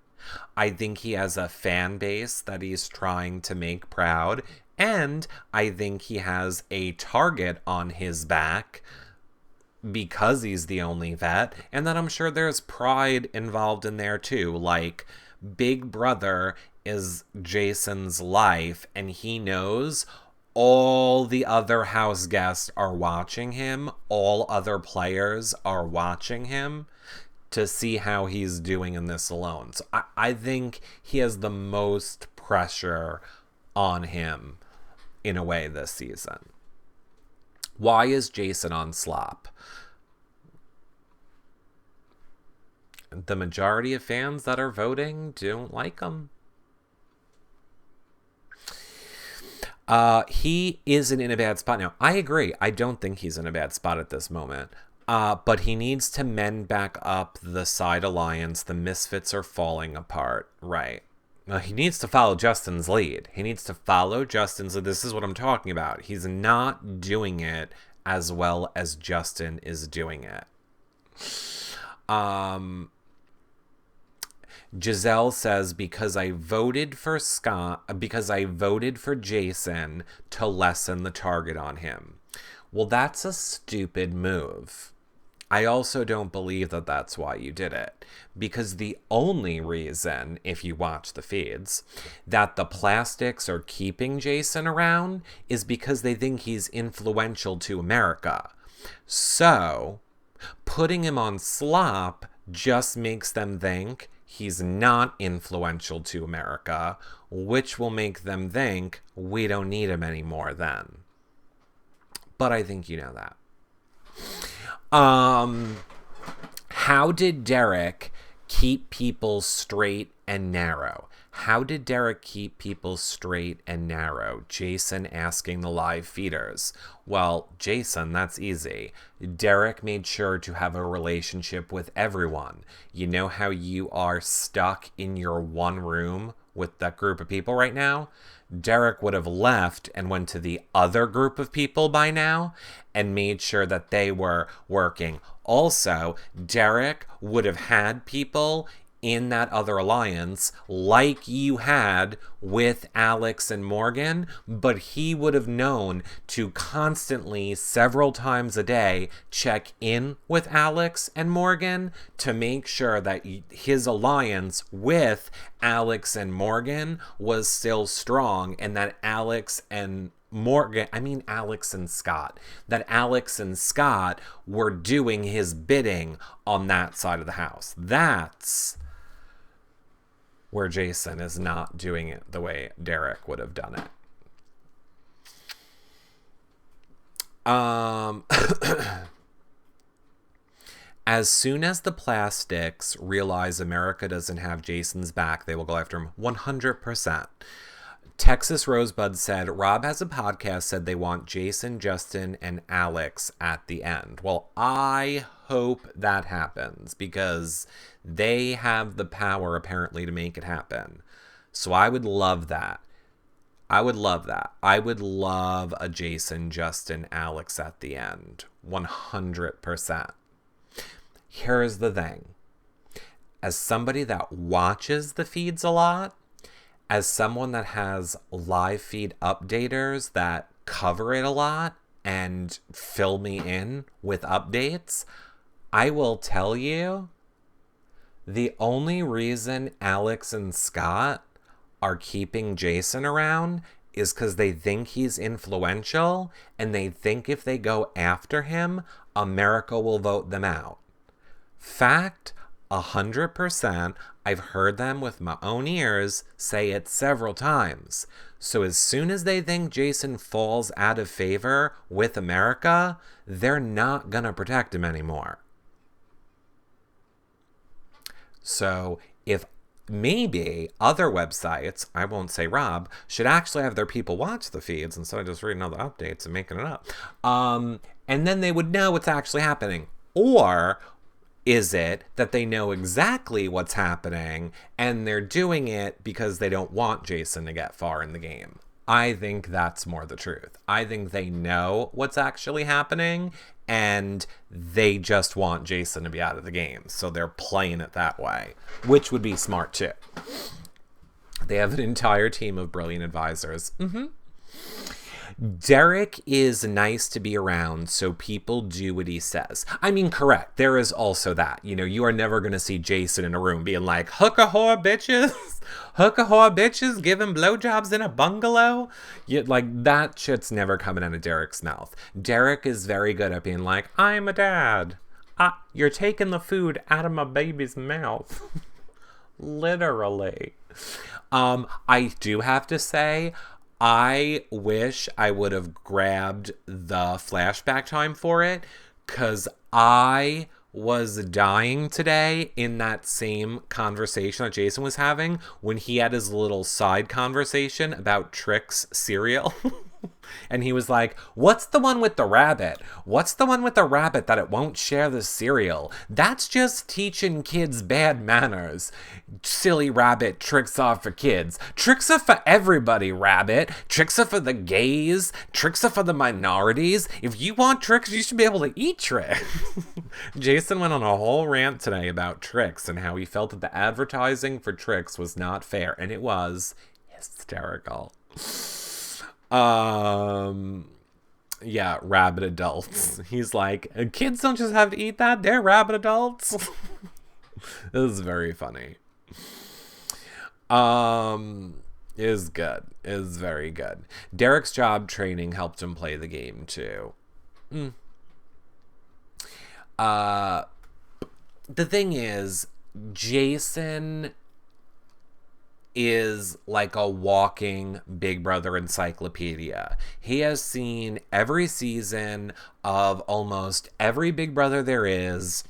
[SPEAKER 1] I think he has a fan base that he's trying to make proud. And I think he has a target on his back because he's the only vet. And that I'm sure there's pride involved in there too. Like, Big Brother is Jason's life, and he knows all the other house guests are watching him. All other players are watching him. to see how he's doing in this alone. So I think he has the most pressure on him in a way this season. Why is Jason on slop? The majority of fans that are voting don't like him. He isn't in a bad spot now. I agree. I don't think he's in a bad spot at this moment. But he needs to mend back up the side alliance. The misfits are falling apart. Right. He needs to follow Justin's lead. He needs to follow Justin's lead. This is what I'm talking about. He's not doing it as well as Justin is doing it. Giselle says, because I voted for Jason to lessen the target on him. Well, that's a stupid move. I also don't believe that that's why you did it. Because the only reason, if you watch the feeds, that the plastics are keeping Jason around is because they think he's influential to America. So, putting him on slop just makes them think he's not influential to America, which will make them think we don't need him anymore then. But I think you know that. How did Derek keep people straight and narrow? How did Derek keep people straight and narrow? Jason asking the live feeders. Well, Jason, that's easy. Derek made sure to have a relationship with everyone. You know how you are stuck in your one room with that group of people right now? Derek would have left and went to the other group of people by now and made sure that they were working. Also, Derek would have had people in that other alliance like you had with Alex and Morgan, but he would have known to constantly, several times a day, check in with Alex and Morgan to make sure that his alliance with Alex and Morgan was still strong, and that Alex and Scott, that Alex and Scott were doing his bidding on that side of the house. That's where Jason is not doing it the way Derek would have done it. As soon as the plastics realize America doesn't have Jason's back, they will go after him 100%. Texas Rosebud said, Rob has a podcast, said they want Jason, Justin, and Alex at the end. Well, I hope that happens because they have the power apparently to make it happen. So I would love that. I would love that. I would love a Jason, Justin, Alex at the end. 100%. Here's the thing. As somebody that watches the feeds a lot, as someone that has live feed updaters that cover it a lot and fill me in with updates, I will tell you, the only reason Alex and Scott are keeping Jason around is because they think he's influential, and they think if they go after him, America will vote them out. Fact, 100%. I've heard them with my own ears say it several times. So as soon as they think Jason falls out of favor with America, they're not going to protect him anymore. So if maybe other websites, I won't say Rob, should actually have their people watch the feeds instead of just reading all the updates and making it up. And then they would know what's actually happening. Or is it that they know exactly what's happening and they're doing it because they don't want Jason to get far in the game? I think that's more the truth. I think they know what's actually happening and they just want Jason to be out of the game. So they're playing it that way, which would be smart too. They have an entire team of brilliant advisors. Derek is nice to be around, so people do what he says. I mean, correct. There is also that. You know, you are never going to see Jason in a room being like, hook a whore, bitches. Hook a whore, bitches. Giving blowjobs in a bungalow. Like, that shit's never coming out of Derek's mouth. Derek is very good at being like, I'm a dad. You're taking the food out of my baby's mouth. Literally. I do have to say, I wish I would have grabbed the flashback time for it, because I was dying today in that same conversation that Jason was having when he had his little side conversation about Trix cereal. And he was like, what's the one with the rabbit? What's the one with the rabbit that it won't share the cereal? That's just teaching kids bad manners. Silly rabbit, tricks are for kids. Tricks are for everybody, rabbit. Tricks are for the gays. Tricks are for the minorities. If you want tricks, you should be able to eat tricks. Jason went on a whole rant today about Trix and how he felt that the advertising for Trix was not fair. And it was hysterical. Yeah, rabid adults. He's like, kids don't just have to eat that, they're rabid adults. It was very funny. Is good. Is very good. Derek's job training helped him play the game too. The thing is, Jason is like a walking Big Brother encyclopedia. He has seen every season of almost every Big Brother there is.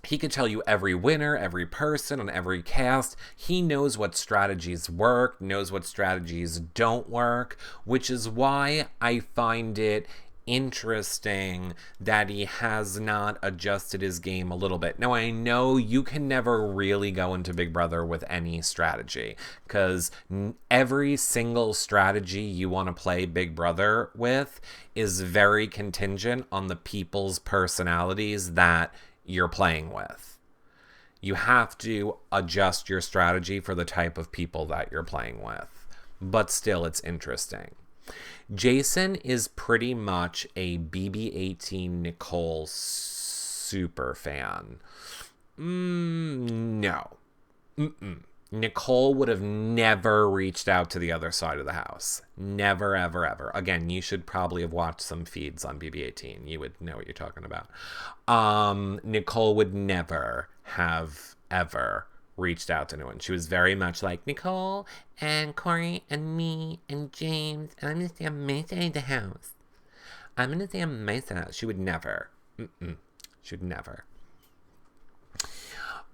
[SPEAKER 1] He could tell you every winner, every person on every cast. He knows what strategies work, knows what strategies don't work, which is why I find it interesting that he has not adjusted his game a little bit. Now, I know you can never really go into Big Brother with any strategy, because every single strategy you want to play Big Brother with is very contingent on the people's personalities that you're playing with. You have to adjust your strategy for the type of people that you're playing with. But still, it's interesting. Jason is pretty much a BB-18 Nicole super fan. No. Nicole would have never reached out to the other side of the house. Never, ever, ever. Again, you should probably have watched some feeds on BB-18. You would know what you're talking about. Nicole would never have ever reached out to anyone. She was very much like, Nicole and Corey and me and James, and I'm going to stay on my side of the house. I'm going to stay on my side of the house. She would never. She would never.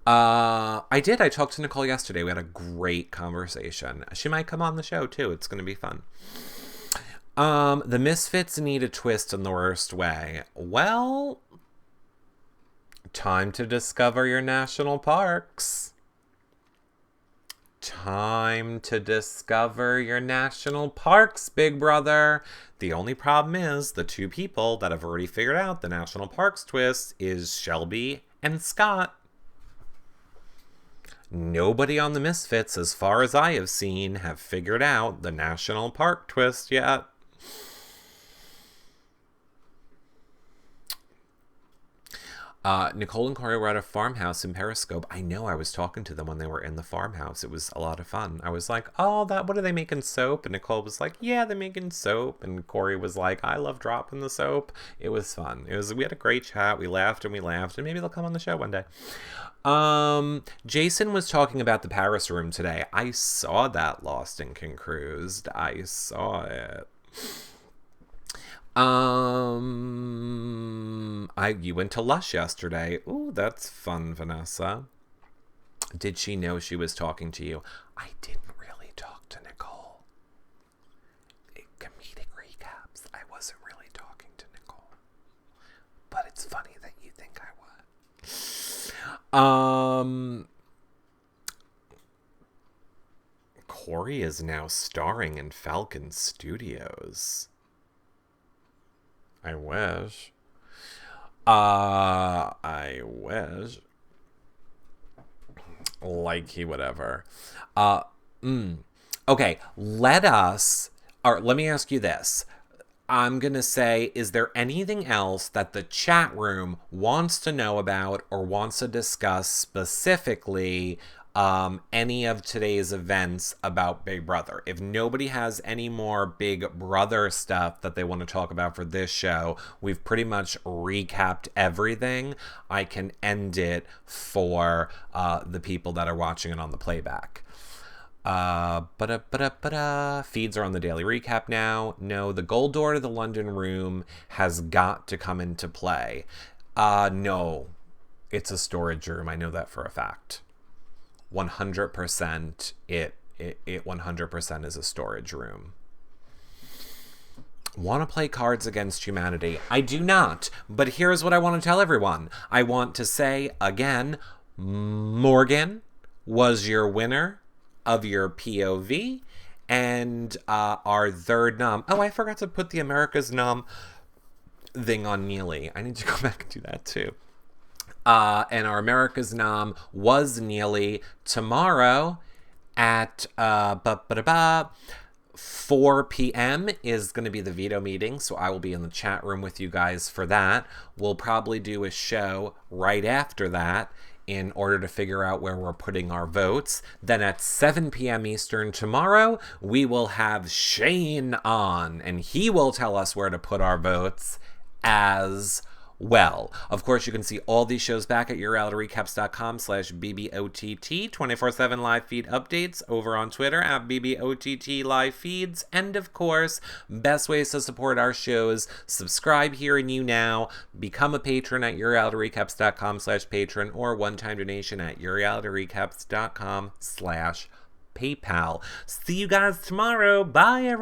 [SPEAKER 1] I talked to Nicole yesterday. We had a great conversation. She might come on the show too. It's going to be fun. The Misfits need a twist in the worst way. Well, time to discover your national parks. Time to discover your national parks, Big Brother. The only problem is the two people that have already figured out the national parks twist is Shelby and Scott. Nobody on the Misfits, as far as I have seen, have figured out the national park twist yet. Nicole and Corey were at a farmhouse in Periscope. I know, I was talking to them when they were in the farmhouse. It was a lot of fun. I was like, oh, what are they making, soap? And Nicole was like, yeah, they're making soap. And Corey was like, I love dropping the soap. It was fun. We had a great chat. We laughed, and maybe they'll come on the show one day. Jason was talking about the Paris room today. I saw that Lost and Concruised. I saw it. You went to Lush yesterday. Ooh, that's fun, Vanessa. Did she know she was talking to you? I didn't really talk to Nicole. Comedic recaps. I wasn't really talking to Nicole. But it's funny that you think I was. Corey is now starring in Falcon Studios. I wish. I wish. Like he would ever. Okay, let me ask you this. I'm going to say, is there anything else that the chat room wants to know about or wants to discuss specifically any of today's events about Big Brother. If nobody has any more Big Brother stuff that they want to talk about for this show, we've pretty much recapped everything. I can end it for the people that are watching it on the playback. Feeds are on the daily recap now. No, the gold door to the London room has got to come into play. No, it's a storage room. I know that for a fact. 100% it 100% is a storage room. Want to play Cards Against Humanity? I do not, but here's what I want to tell everyone. I want to say again, Morgan was your winner of your POV, and our third nom. Oh, I forgot to put the America's Nom thing on Neely. I need to go back and do that too. And our America's Nom was Neely. Tomorrow at 4 p.m. is going to be the Veto meeting, so I will be in the chat room with you guys for that. We'll probably do a show right after that in order to figure out where we're putting our votes. Then at 7 p.m. Eastern tomorrow, we will have Shane on, and he will tell us where to put our votes as well. Of course, you can see all these shows back at yourrealityrecaps.com/BBOTT, 24/7 live feed updates over on Twitter at BBOTT live feeds. And of course, best ways to support our shows: subscribe here and you now, become a patron at yourrealityrecaps.com/patron, or one-time donation at yourrealityrecaps.com/PayPal. See you guys tomorrow. Bye, everyone.